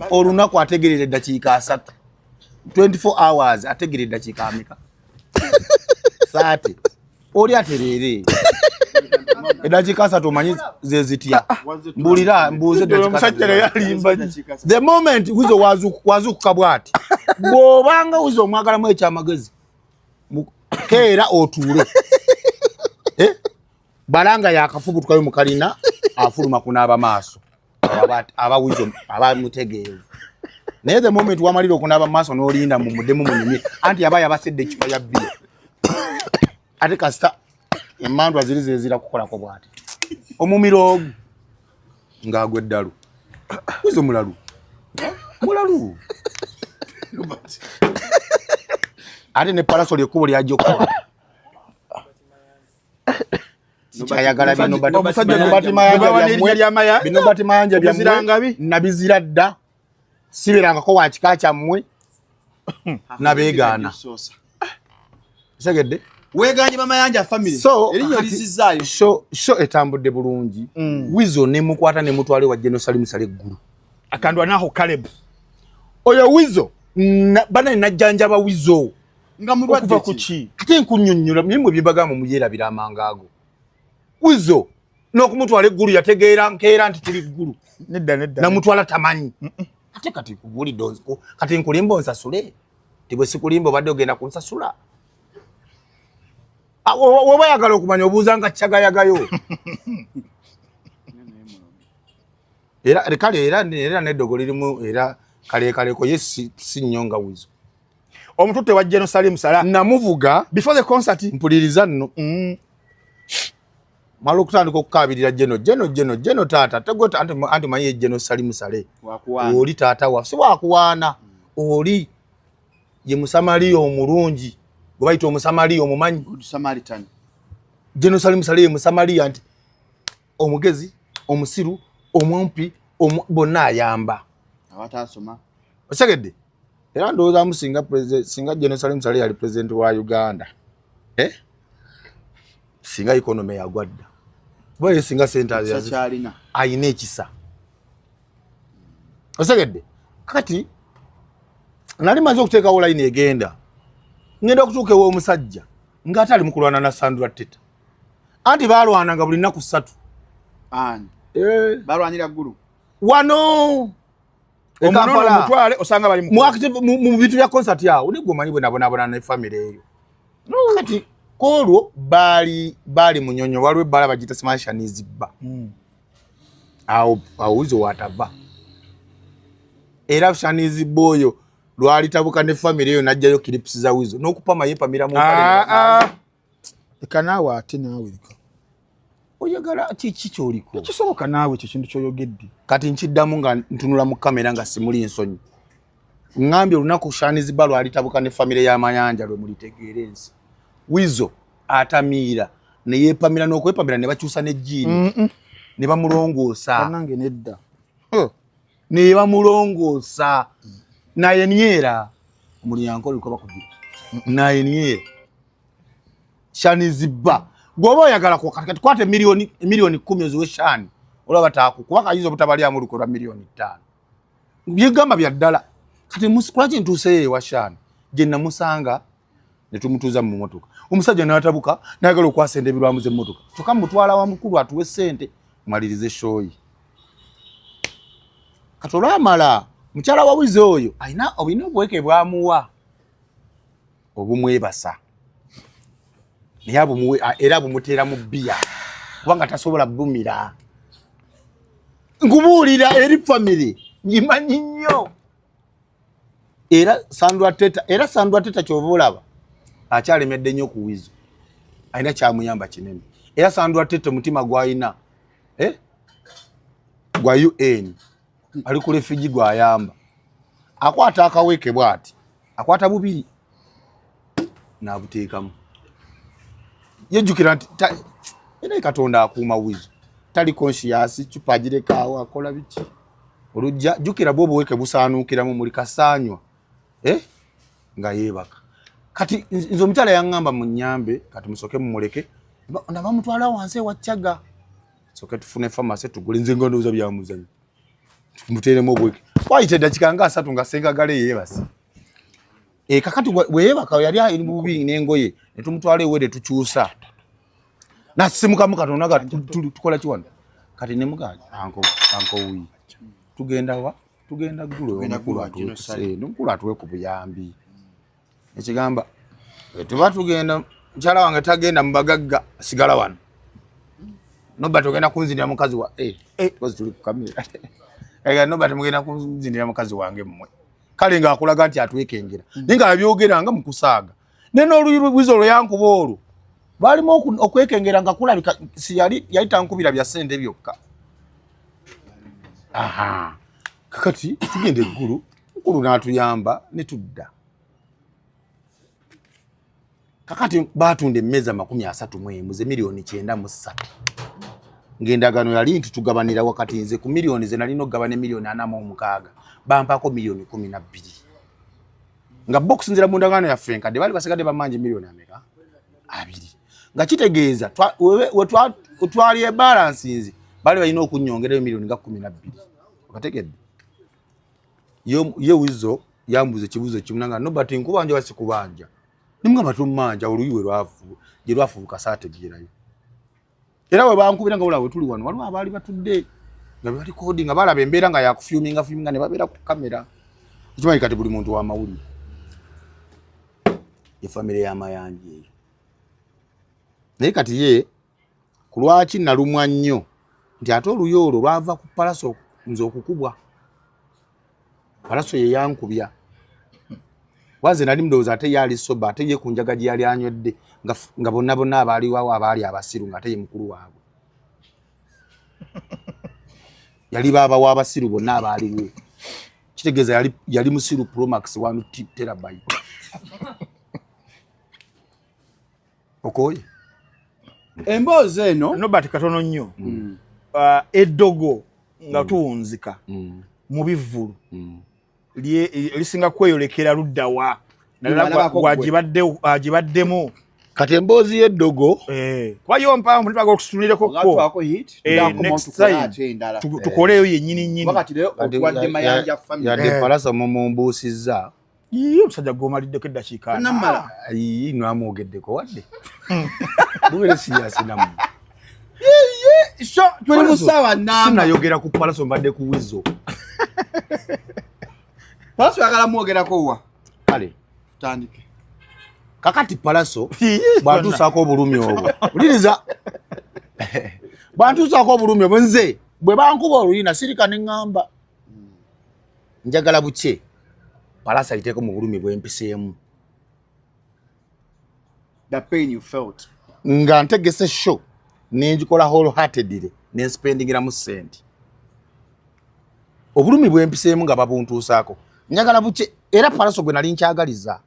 Speaker 1: olunaku ategerera eddakiika 3 24 hours ategerera eddakiika ameka saate oli aterere eddakiika 3 omanyi ze zitya mbulira mbuuze eddakiika the moment Wizo wazukuka bwati bw'obanga Wizo omwagalamu ekyamagezi keera otuule balanga yakafubutukayo mu kalina afuluma kunaaba maaso aba Wizo abamutegeevu naye the moment wamalira okunaaba maaso n'olinda mu muddemu munyumye anti aba yabasedde ekipa ya bbiri ate kasita emmandwa ziri zezira kukolako bwati omumiro ogu ng'agwa eddalu Wizo mulalu ate ne parasol ekkubo lyajja okukola ayagala bino bati mayanja byammwe nabizira dda siberangako wa kika kyammwe nabeegaana segedde
Speaker 2: weeganye bamayanja family erinyo lisizaayo
Speaker 1: sho etambudde bulungi Wizo ne mukwata ne mutwale wa Jerusalem sale eggulu
Speaker 3: akandwa naho Caleb
Speaker 1: oyo Wizo bana najjanjaba Wizo
Speaker 2: nga mulwadde
Speaker 3: okuva kuki
Speaker 1: ate nkunnyonnyola mmwe byebagamba muyerabira amanga ago Wizo n'okumutwala eggulu yategeera nkeera nti tuli ggulu
Speaker 3: nedda
Speaker 1: namutwala tamanyi ate kati kubulidde kati nkulimba onsasule tibwe sikulimba obadde ogenda kunsasula woba yagala okumanya obuuza nga kyagayagayo era kale era neddogo lirimu era kalekaleko ye si nnyo nga Wizo
Speaker 3: omututte wa Jerusalem sala
Speaker 1: namuvuga
Speaker 3: before the concert
Speaker 1: mpuliriza nno malo kutandika okukabirira jeno taata tegota anti manyi Jerusalem sale oli taata wa si wakuwaana oli ye Musamaliya omulungi gwe bayita Omusamaliya omumanyi
Speaker 2: Samaritan
Speaker 1: Jerusalem sale ye Musamaliya nti omugezi omusiru omumpi bonna ayamba
Speaker 2: abatasoma
Speaker 1: osegedde era ndowooza singa Jerusalem sale yali president wa Uganda singa economy yagwadda boye singa centers
Speaker 2: yakyalina
Speaker 1: ayina ekisa osegedde kati nali maze okuteekawo layini egenda ngenda okutuuka ew'omusajja ng'ate ali mu kulwana na Sandra Teta anti baalwananga buli nnaku 3
Speaker 2: balwanira ggulu
Speaker 1: wano
Speaker 3: Kampala omutwale osanga bali
Speaker 1: mu bitu bya concert yawo ne gomanyi bwe nabonabona ne family eyo kati kolwo bali munyonyo waliwo ebbala bagita smashaniziba awo Wizo watava era shaniziba oyo lwalitabuka ne family eyo najjayo clips za Wizo n'okupama yepamira mu
Speaker 3: ekanaawe ate naawe
Speaker 1: oyagala kiki kyoliko
Speaker 3: kisoboka naawe ekyo kintu kyoyogedde
Speaker 1: kati nkiddamu nga ntunula mu kamera nga simuli nsonyi ngambye olunaku shaniziba lwalitabuka ne family y'amayanja lwe mulitegeera ensi Wizo atamiira ne yepamira n'okwepamira ne bakyusa n'ejjiini ne bamulongoosa
Speaker 3: nange nedda
Speaker 1: ne bamulongoosa naye nyera omulyango oliko bakugira naye nyera shaniziba gwoba oyagala kati kwate milioni 10 eziwe shani olaba taku kuba kayizo butabali amuluko lwa milioni 5 byegamba bya ddala kati musikulaki ntuse ewashana je namusanga ne tumutuza mu motoka omusajja n'atabuka n'agala okwasenda ebirwamu ze motoka tukamutwala wa mukulu atuwe sente malirize shoyi katola mala mukyala wa wizo oyo aina obino bweke bwamuwa obumwebasa niyabu muwe era bumutera mu bia kubanga tasobola bumira ngubulira eri family nyimanyi nnyo era Sandra Teta kyovolaba akyalemedde nnyo ku wizo aina kyamuyamba kinene era Sandra Teta mutima gwayina gwa UN ali ku refugee gwayamba akwata akaweke bwati akwata bubiri nabuteekamu yejukira ene katonda akuuma wizo tali conscious chupagire kawa akola biki olujja jukira bobo weke busaanukiramu muli kasanywa nga yebaka kati nzo mutala yangamba mu nyambe kati musoke mumuleke ndaba mutwala wanse wachaga soke tufune pharmacy tugule nzengo ndoza bya muzanyi muteremo bweke waite dakika nga 3 nga senga gale yebasi kakati weyebaka yali ali bubi nengoye netumutwale wede tuchusa na simuka mukatonga tukola kiwanda kati ne mugaje anko wi tugenda gulo omukulu atuwe ku buyambi ekigamba tuba tugenda mchala wange tagenda mbagagga sigala wano noba tugenda kunzinira mukazi wa because tuli ku kamera noba tumugenda kunzinira mukazi wange mmwe kale nga akulaga nti atwekengera ninga abyogera nga mukusaaga neno wizo yankuba olwo balimu okwekengera nga kulabika si yali tankubira bya sente byokka kakati tugende eggulu mukulu n'atuyamba ne tudda kakati batunda emmeza 30 ze milioni 9.3 ng'endagano yali nti tugabanira wakati nze ku milioni ze nalina okugabana milioni 46 bampako milioni 12 nga box nzira mu ndagano ya Frenka de bali basigadde bamanje milioni ameka 2 nga kitegeeza twali e balance nzi bali balina okunyongera milioni nga 12 okategedde yo wizo yambuze kibuzo kimunanga no but nkubanja wasikubanja nimwe batumanja oluyiwe lwafu je lwafu kasate girayo era we bankubira nga ulawe tuli wano waliwo abali batudde nga bali coding abala bembera nga yakufilminga ne babera ku kamera kimanyi kati buli muntu wa mawuli ye family ya mayanje eyo naye kati ye kulwaki nalumwa nnyo nti ate oluyolo lwava ku palaso nze okukubwa palaso ye yankubya waze nali mdoza ate yali soba ate ye kunjaga gye yali anywedde nga bonna abali wawo abali abasiru nga ate ye mukulu waabwe yali baba w'abasiru bonna abaliwo kitegeeza yali musiru Pro Max 1 terabyte okoye
Speaker 2: emboozi eno
Speaker 3: nobati katono nnyo eddogo nga tuwunzika mu bivvulu lisinga kweyolekera luddawa wagibaddemu
Speaker 1: kati emboozi y'eddogo
Speaker 3: kubayo mpamvu mutibaga okutunulireko ko next time tukoleyo yennyini
Speaker 1: yadde palasa mumumbuusizza
Speaker 3: omusajja gw'omaliddeko eddakiika
Speaker 1: nwamwogeddeko wadde bubere siyasinamu
Speaker 2: tuli mu ssaawa nnamba
Speaker 1: sinayogera ku palaso mbadde ku wizo
Speaker 2: palaso yagala mwogerako wa
Speaker 1: kale
Speaker 2: tutandike
Speaker 1: kakati palaso bwantuusaako obulumi obwo uliriza bwantuusaako obulumi obwo nze bwe bankuba oluyina sirika ne ŋŋamba njagala buke palasa ayiteeko mu bulumi bw'empiseemu
Speaker 2: the pain you felt
Speaker 1: nga ntegese show nenjikola wholeheartedly nenspendingiramu ssente obulumi bw'empiseemu nga babuntuusaako njagala buke era palaso gwe nali nkyagaliza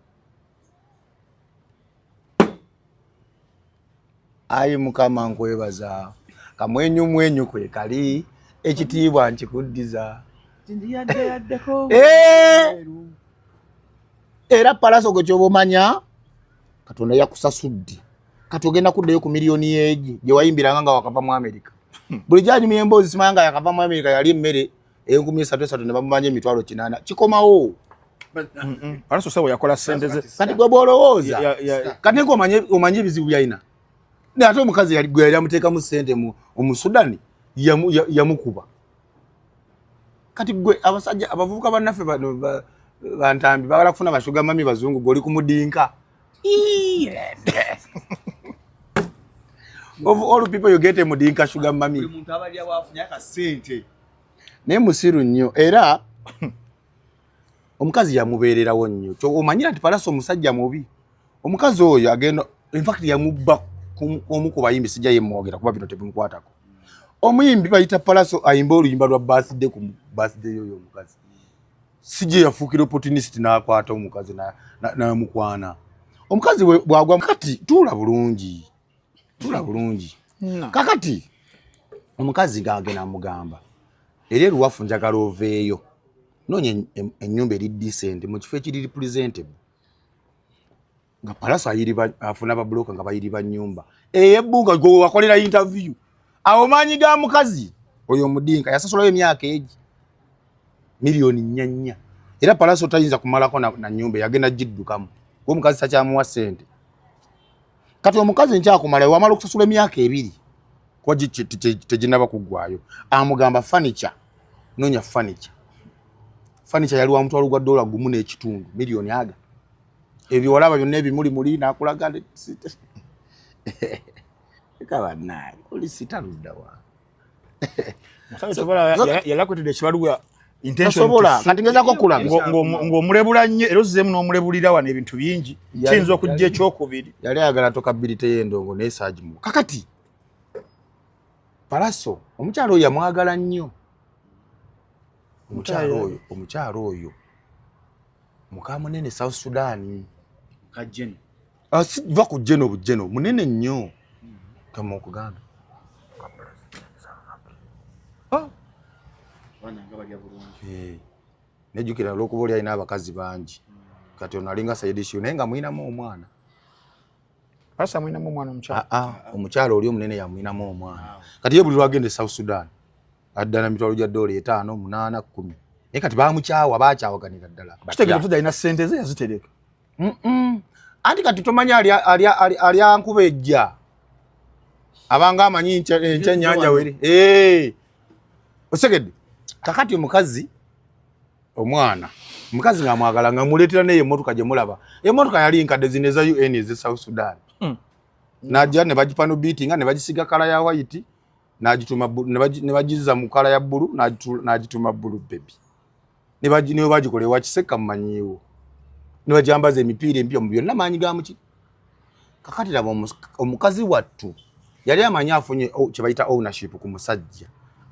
Speaker 1: ayi mukama nkwebaza kamwenyumwenyu kwe kali ekitiibwa nkikuddiza era palaso gwe kyoba omanya katonda yakusasudde kati ogenda kuddayo ku miliyoni yeegi gye wayimbiranga nga wakava mu America buli jaji myembozi simanga yakava mu America yali mmere enkumi 33 ne bamubanje emitwalo 8 kikomawo
Speaker 3: Palaso sawo yakola sente ze
Speaker 1: kati gwe bolowooza kati ngo omanye bizibu byayina ne ate omukazi yali gwe yali amuteeka mu sente mu Sudani yamukuba kati gwe abasajja abavubuka bannaffe bantambi bagala kufuna bashuga mami bazungu goli kumudinka of all people you get a mudinka sugar mami
Speaker 2: buli muntu abali awafunya ka sente
Speaker 1: ne musiru nnyo era omukazi yamubeererawo nnyo kyo omanyira nti Palaso omusajja mubi omukazi oyo agenda in fact yamubba omu ku bayimbi sijja yemwogera kuba bino tebumukwatako omuyimbi bayita Palaso ayimba oluyimba lwa birthday ku birthday yoyo omukazi sijja yafuukira opportunist n'akwata omukazi n'amukwana omukazi bwagwa kati tuula bulungi kakati omukazi gagena mugamba era luwafu njagala oveeyo nonye ennyumba eri decent mu kifo ekiri representable nga Palaso afuna ababloka nga bayiriba nnyumba eyebbunga gwe wakolera interview awo maanyi ga mukazi oyo omudinka yasasulayo emyaka egi milioni 4 era Palaso tayinza kumalako na nyumba yagenda giddukamu gwe omukazi takyamuwa sente kati omukazi nkyakumala wamala okusasula emyaka 2 kwa teginaba kuggwayo amugamba furniture nonya furniture yali wa mutwalo gwa $1 gumu n'ekitundu milioni aga ebyo walaba byonna ebimuli nakulaga ekabanaye oli sitaludda wa
Speaker 3: yalakwetedde ekibaluwa
Speaker 1: intention kati ngezako kulaga
Speaker 3: ng'omulebula nnyo era ozzeemu n'omulebulira wano ebintu bingi kiyinza okujja ekyokubiri
Speaker 1: yali ayagala tokabilite y'endongo n'esaagimu kakati Palaso omukyalo oyo yamwagala nnyo omukyalo oyo mukamunene South Sudan
Speaker 2: kajeno
Speaker 1: va ku jeno bujeno munene nnyo kama okuganda nejjukira olw'okuba oli alina abakazi bangi kati ono alinga sayidisio naye nga mwinamu omwana
Speaker 3: Palaso mwinamu omwana
Speaker 1: omukyalo oli omunene yamwinamu omwana kati ye buli lwagende South Sudan addana mitwalo gya $5 8 10 naye kati bamukyawa bakyawaganira ddala
Speaker 3: kitegeeza tuda alina sente ze yazitereka
Speaker 1: anti kati tomanya ali ankuba ejja abanga amanyi enkyennyanja weri osegedde kakati omukazi omwana omukazi ng'amwagala ng'amuleetera naye emmotoka gye mulaba emmotoka yali nkadde zino eza UN eze South Sudan najja ne bagipano beatinga ne bagisiga kala ya white najituma ne bagiza mu kala ya blue najituma blue baby ne bagikole wakiseka mmanyiwo ne bajambaza emipiira empya mu byonna maanyi ga muki kakati laba omukazi wattu yali amanyi afunye kye bayita ownership ku musajja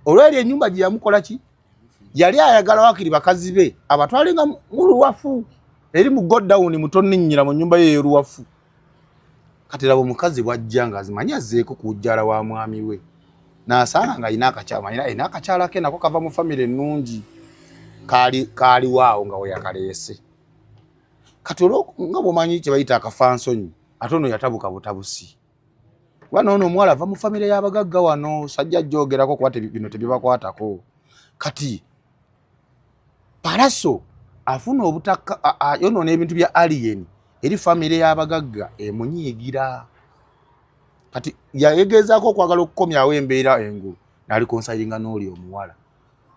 Speaker 1: olweri ennyumba gye yamukola ki yali ayagala wakiri bakazi be abatwalenga mu luwafu eri mu godown mutonninnyira mu nnyumba ye y'oluwafu kati laba omukazi bwajja nga azimanyi azzeeko ku jjala wa mwami we n'asanga nga alina akakyala ke nako kava mu famire ennungi kaali waawo nga we yakaleese kati nga bw'omanyi kye bayita akafansonyi ate ono yatabuka butabusi kuba noono omuwala ava mu famire y'abagagga wano sajja jjogerako kuba bino tebibakwatako kati Palaso afuna obutaka yonoona ebintu bya alien eri famire y'abagagga emunyiigira kati yayegezaako okwagala okukomyawo embeera engulu n'ali konsayiringa n'oli omuwala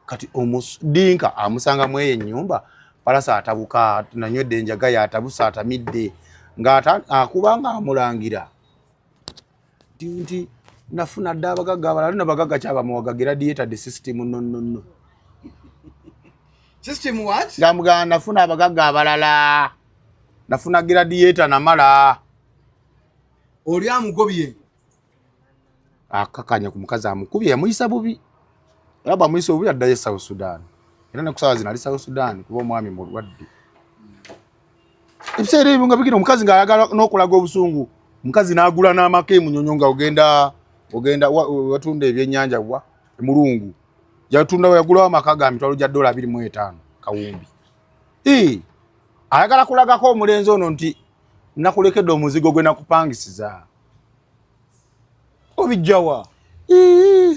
Speaker 1: kati omusdinka amusanga mu eyo ennyumba Palaso atabuka nanywedde enjaga yatabusa atamidde ng'akuba ng'amulangira nti nafuna dda abagagga abalala n'abagagga kyabamuwagagira dietade system nonnono
Speaker 2: system what
Speaker 1: ng'amugamba nafuna abagagga abalala nafuna gradiator namala
Speaker 2: oli amugobye
Speaker 1: akakanya ku mukazi amukubye yamuyisa bubi era bamuyisa bubi addayo South Sudan era ne kusawa zina ali South Sudan kuba omwami mulwadde ebiseera ebyo nga bigenda omukazi ng'ayagala n'okulaga obusungu omukazi n'agula n'amaka emunyonyo nga ogenda watunda ebyennyanja bwa emulungu yatundawo yagulawo amaka ga mitwalo gya $25 kawumbi ayagala kulagako omulenzi ono nti nakulekedde omuzigo gwe nakupangisiza
Speaker 3: obijjawa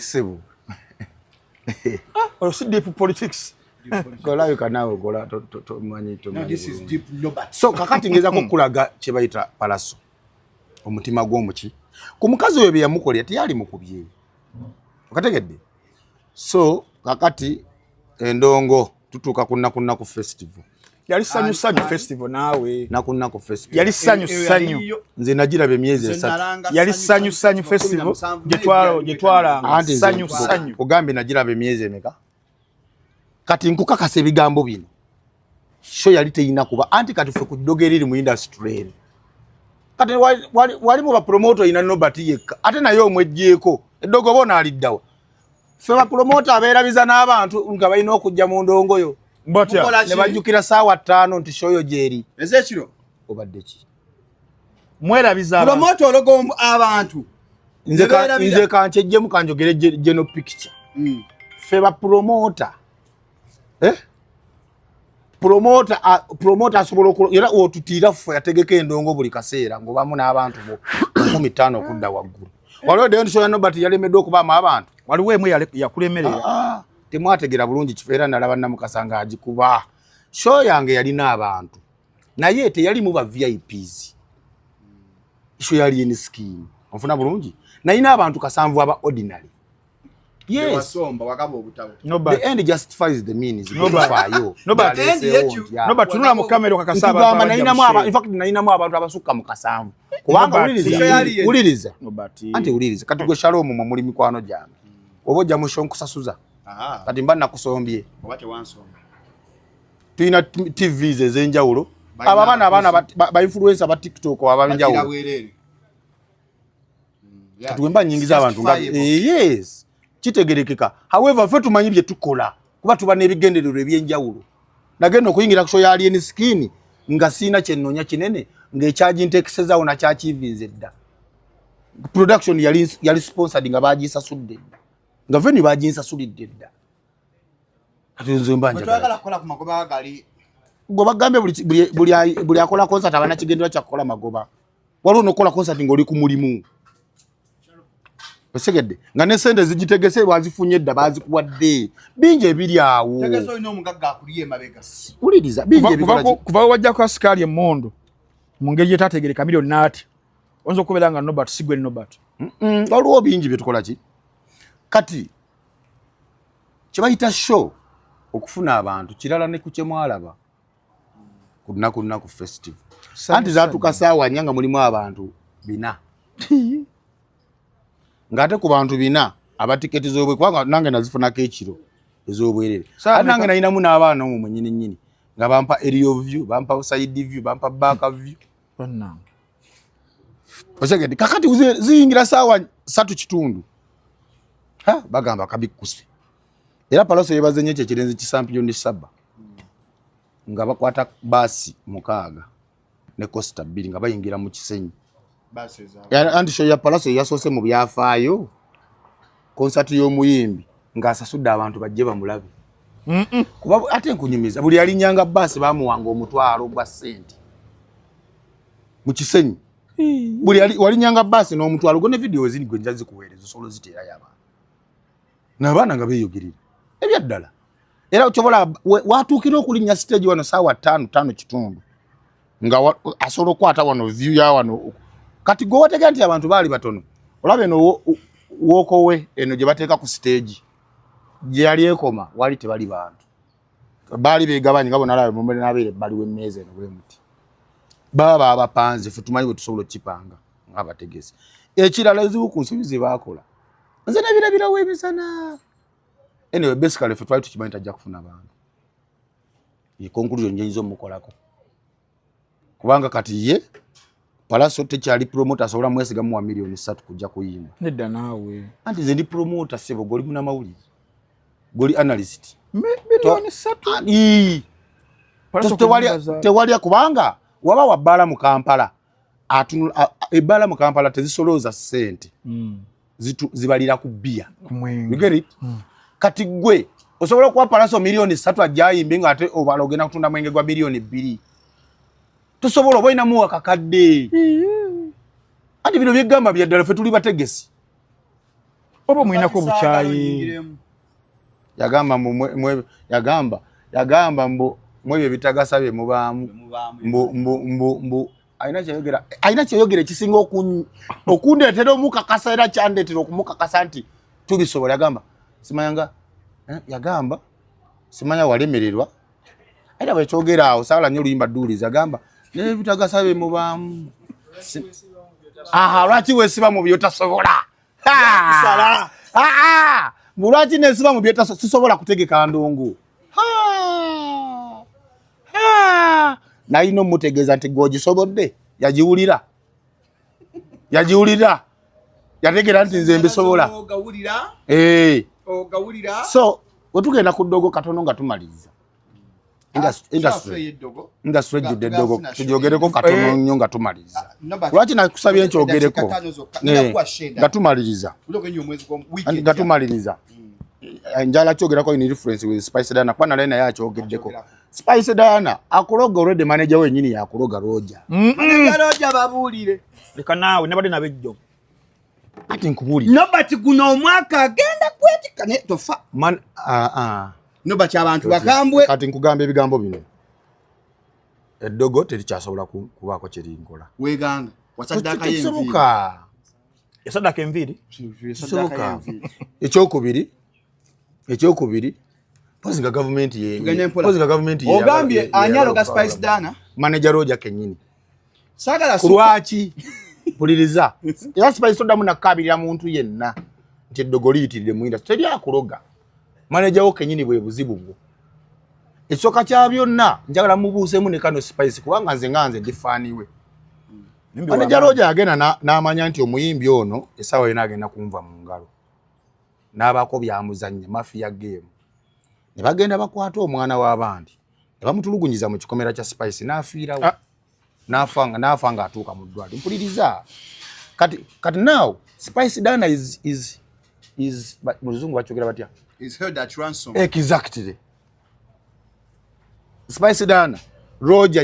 Speaker 1: Sebo.
Speaker 3: Or see deep politics.
Speaker 1: Gola you kanawe gola to manyi to.
Speaker 2: Now this is deep Nobert.
Speaker 1: So kakati ngeza kokulaga kye bayita palaso. Omutima gw'omuki. Ku mukazi oyo bye yamukolera teyali mukubye. Okategedde. So kakati endongo tutuuka kunna ku festival.
Speaker 3: Yali sanyu festival nawe.
Speaker 1: Nakunna festival.
Speaker 3: Yali sanyu.
Speaker 1: Nze najirabe myezi 3.
Speaker 3: Yali sanyu festival. Jetwala sanyu.
Speaker 1: Ogambe najirabe myezi emeka. Kati nkukakasa ebigambo bino. Sho yali teyina kuba anti kati ffe kudogeriri mu industry. Kati wali mu ba promoter ina Nobert yekka. Ate naye omwejjeeko. Eddogo bona aliddawa. Ffe ba promoter abeerabiza n'abantu nga balina okujja mu ndongoyo. Ne bajjukira saawa 5 nti shoyo jeri.
Speaker 2: Ezekiro
Speaker 1: Obadde ki?
Speaker 3: Mwerabiza abantu.
Speaker 2: Promoter ologo abantu.
Speaker 1: Nze kankyejjemu kanjogere geno picture. Ffe ba promoter. Promoter asobola era otutira ffe yategeka endongo buli kaseera ngobamu n'abantu bo 15 okudda waggulu. Waliwo de shoyo Nobert yalemedde okubamu abantu.
Speaker 3: Waliwo emwe yakulemerera.
Speaker 1: Temwategera bulungi kifeera nalaba namukasanga agikuba. Show yange yalina abantu. Naye teyali mu ba VIPs. Show yali in scheme. Onfuna bulungi. Nalina abantu kasanvu aba ordinary. Yes.
Speaker 2: Wasomba wakabo obutabo.
Speaker 1: The end justifies the means.
Speaker 3: Nobert tunula mu kamera kakasaba
Speaker 1: abantu. In fact nalina mu abantu abasukka mu kasanvu. Kubanga uliriza. Anti uliriza. Kati gwe Shalom mu muli mikwano jange. Obojja mu shonkusasuza. Kati mba nakusombye.
Speaker 2: Obate wansomba.
Speaker 1: Tuina TVs ezenjawulo. Abaana ba influencer ba TikTok abanjawulo. Tuwemba nyingiza abantu nga yes. Kitegerekeka. However fe tumanyi bye tukola. Kuba tuba n'ebigendererwa ebyenjawulo. Nagenda okuyingira ku show ya Alien Skin nga sina kyennonya kinene ng'ekyaji ntekesezaawo na kyakivinze dda. Production yali sponsored nga bagisasudde dda. Nga venue baginsasulidde dda. Kati nze mbanja.
Speaker 2: Twagala kola ku magoba gali.
Speaker 1: Goba gambe buli akola concert abana kigendera kya kola magoba. Waliwo nokola concert ng'oli ku mulimu. Osegedde nga ne sente zigitegese bazifunye dda bazikuwadde. Bingi ebiri awo.
Speaker 2: Tegeso ino omugagga akuliye mabega.
Speaker 1: Uliriza bingi ebiri.
Speaker 3: Kuva wajja kwa Sikali Emondo. Mu ngeri etategereka milioni nati. Onzo okubera nga Nobert sigwe Nobert.
Speaker 1: Waliwo bingi bye tukola ki? Kati kibayita show okufuna abantu kirala ne kukyemwalaba kunna ku festival. Anti zatukasaawa nyanga mulimu abantu 4. Ngate ku bantu 4 abatiketi zobwe kwanga nange nazifunako ekiro ezobwerere. Nange nalinamu n'abaana mu nyini nga bampa aerial view, bampa side view, bampa back view. Osegedde kakati ziyingira saawa 3 kitundu. Bagamba kabikuse. Era palaso yebaze nnyo kirenze kisampion saba. Nga bakwata basi 6 ne Costa 2 nga bayingira mu Kisenyi.
Speaker 2: Basi za.
Speaker 1: Anti show ya palaso yasose mu byafaayo. Concert y'omuyimbi nga asasudde abantu bajje bamulabe. Kuba ate nkunyumiza buli alinyanga basi bamuwanga omutwalo gwa sente. Mu Kisenyi. Buli walinyanga basi n'omutwalo gone video zini gwe njazi kuweereza solo zitera yaba. N'abaana nga beeyogerera ebyaddala era okyobola watuukira okulinnya stage wano saawa 5 kitundu nga asobola okwata wano view ya wano kati gwe wategera nti abantu baali batono olaba eno wokowe eno gye bateeka ku stage gye yali ekoma wali tebali bantu baali beegabanye nga bona alabe mumbe n'abeere bali w'emmeeza eno bwe muti baba abapanze ffe tumanyi bwe tusobola okipanga ng'abategesi ekirala ezibu ku nsobi ze baakola nze nebirabira webisana. Anyway, basically, ffe twali tukimanyi tajja kufuna abantu. Ye conclusion njenyiza omukolako. Kubanga kati ye palaso tekyali promoter asobola mwesigamu wa milioni 3 kujja kuyimba.
Speaker 3: Nedda naawe.
Speaker 1: Anti nze ndi promoter sebo goli muna mawulire. Goli analyst.
Speaker 3: Milioni 3.
Speaker 1: Palaso tewali kubanga waba wabbala mu Kampala. Ebbala mu Kampala tezisoloza sente. Zibalira ku bia. You get it? Kati gwe osobola kuwa palaso milioni 3 ajayimbe nga ate obalogena kutunda mwenge gwa milioni 2. Tosobola boina muwa kakadde. Ati bino byegamba bya ddala fe tuli bategesi.
Speaker 3: obo mwinako buchayi
Speaker 1: yagamba mbu mwebyo bitagasabe mubaamu mbu aina kyeyogera ekisinga okundeetera omukakasa era kyandeetera okumukakasa nti tubisobola yagamba simanya walemererwa era bwekyogera awo saala nnyo oluyimba dduuliza yagamba naye bitagasabe mubaamu lwaki weesiba mu byotasobola lwaki neesiba mu sisobola kutegeka ndongo nalina omutegeeza nti gwogisobodde yagiwulira yategera nti nze mbisobola so wetugenda ku ddogo katono nga tumaliriza industry ejjudde eddogo tugyogereko katono nnyo nga tumaliriza lwaki nakusabye nkyogereko nga tumaliriza njala kyogerako in reference with Spice Diana kwa nalena yakyogeddeko Spice Diana akuloga already manager wenyini yakuloga Roja
Speaker 2: manager Roja babulire
Speaker 3: leka nawe nabade nabejjo
Speaker 1: ati nkubuli
Speaker 2: nobati guno omwaka agenda kwetikane tofa nobati abantu bakambwe
Speaker 1: kati nkugamba ebigambo bino eddogo terikyasobola kubaako kiringola
Speaker 2: weganga wasadaka yenvi
Speaker 3: yasadaka enviri
Speaker 1: ekyokubiri pozinga government
Speaker 2: ogambye anyalo ga Spice Diana
Speaker 1: manager Roja kenyini
Speaker 2: sagala
Speaker 1: kulwaki puliriza era Spice todamu nakabirira muntu yenna nti eddogo liyitirire mu industry teri akuloga manager wo kenyini bwe buzibu bwo ekyoka kya byonna njagala mubuusemu ne kano Spice kubanga nze ndifaaniwe manager Roja agenda n'amanya nti omuyimbi ono essaawa yena agenda kunva mu ngalo n'abaako byamuzannya mafia game ne bagenda bakwata omwana w'abandi ne bamutulugunyiza mu kikomera kya Spice n'afiirawo n'afa ng'atuuka mu ddwaliro mpuliriza kati now Spice Diana is muzungu bakyogera batya
Speaker 2: is held at ransom
Speaker 1: exactly Spice Diana Roja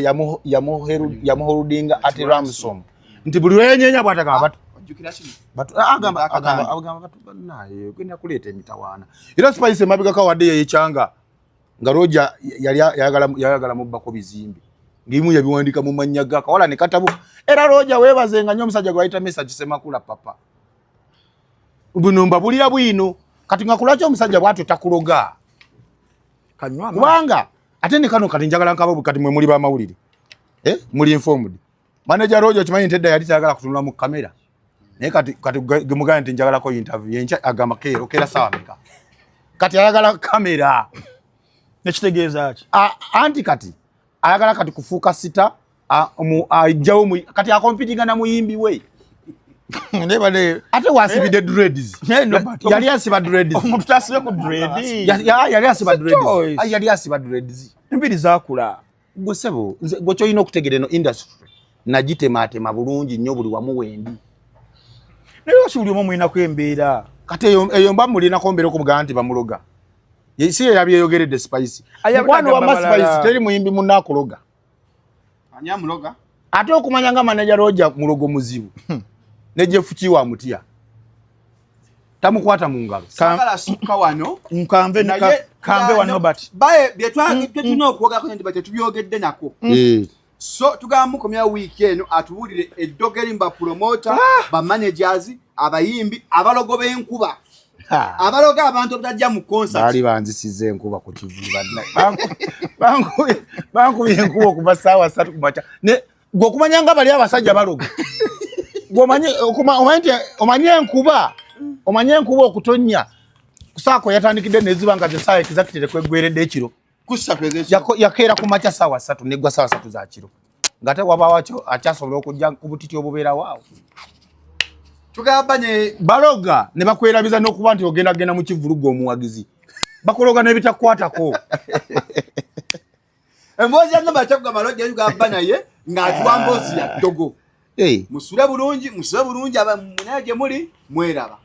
Speaker 1: yamuholudinga at ransom nti buli lwenyenya bwatagamba agamba naye kwenda kuleeta emitawaana era Spice emabegako wadde yeyekyanga nga Roja yayagala mubbako bizimbi ngimu yabiwandika mu mannya ga kawala ne katabu era Roja weebazenga nnyo omusajja gwe ayita message semakula papa buno mbabulira bwino kati nga kulaki omusajja bwatyo takuloga kubanga ate ne kano kati njagala nkabo kati mwe muli ba mawulire muli informed manager Roja kimanyi ntedda yali tayagala kutunula mu kamera naye kati gemugana nti njagala ko interview yencha agamba kera sawa meka kati ayagala kamera
Speaker 3: nekitegeeza ki
Speaker 1: anti kati ayagala kati kufuuka sita ajjawo kati akompitinga na muyimbi we nebale ate wasibide dreads yali asiba dreads
Speaker 3: omuntu tasibe ku dreads
Speaker 1: yali asiba dreads yali asiba dreads
Speaker 3: embiri zakula
Speaker 1: gwe sebo gwe kyoyina okutegera eno industry nagitemaatema bulungi nnyo buli wamu wendi
Speaker 3: naye wasibuli omu mwina kwembeera
Speaker 1: kati eyo mba mulinako mbeera okumugaa nti bamuloga si ye yabyeyogeredde Spice mwana wa Spice teri muyimbi munaakuloga
Speaker 2: anya muloga
Speaker 1: ate okumanya nga manager Roja mulogo muzibu nejefu kiwa mutya tamukwata mu ngalo
Speaker 2: sagala suka wano
Speaker 3: kambe wano but
Speaker 2: bae byetuna okuwoga ko ndi tubyogedde nako so tugamba mukomya week eno atubulire eddogeri mba promoter ba managers abayimbi abalogo b'enkuba abaloga abantu obutajja mu concert
Speaker 1: bali banzisize enkuba ku TV banku yenkuba okuva saawa 3 kumacha ne gokumanya nga bali abasajja baloga omanye enkuba okutonya kusaako yatandikidde neziba nga zesaa exactly kwegweredde ekiro yakeera ku macha saawa 3 negwa saawa 3 za kiro ngate wabawakyo akyasobola okujja ku butiti obubeera waawo
Speaker 2: tugamba ne
Speaker 1: baloga ne bakwerabiza n'okuba nti ogenda mu kivulugo omuwagizi bakologa n'ebitakwatako
Speaker 2: emboozi yange batakugamba baloga yugamba naye ng'atuwa mboozi ya ddogo musule bulungi abamunaaje muli mweraba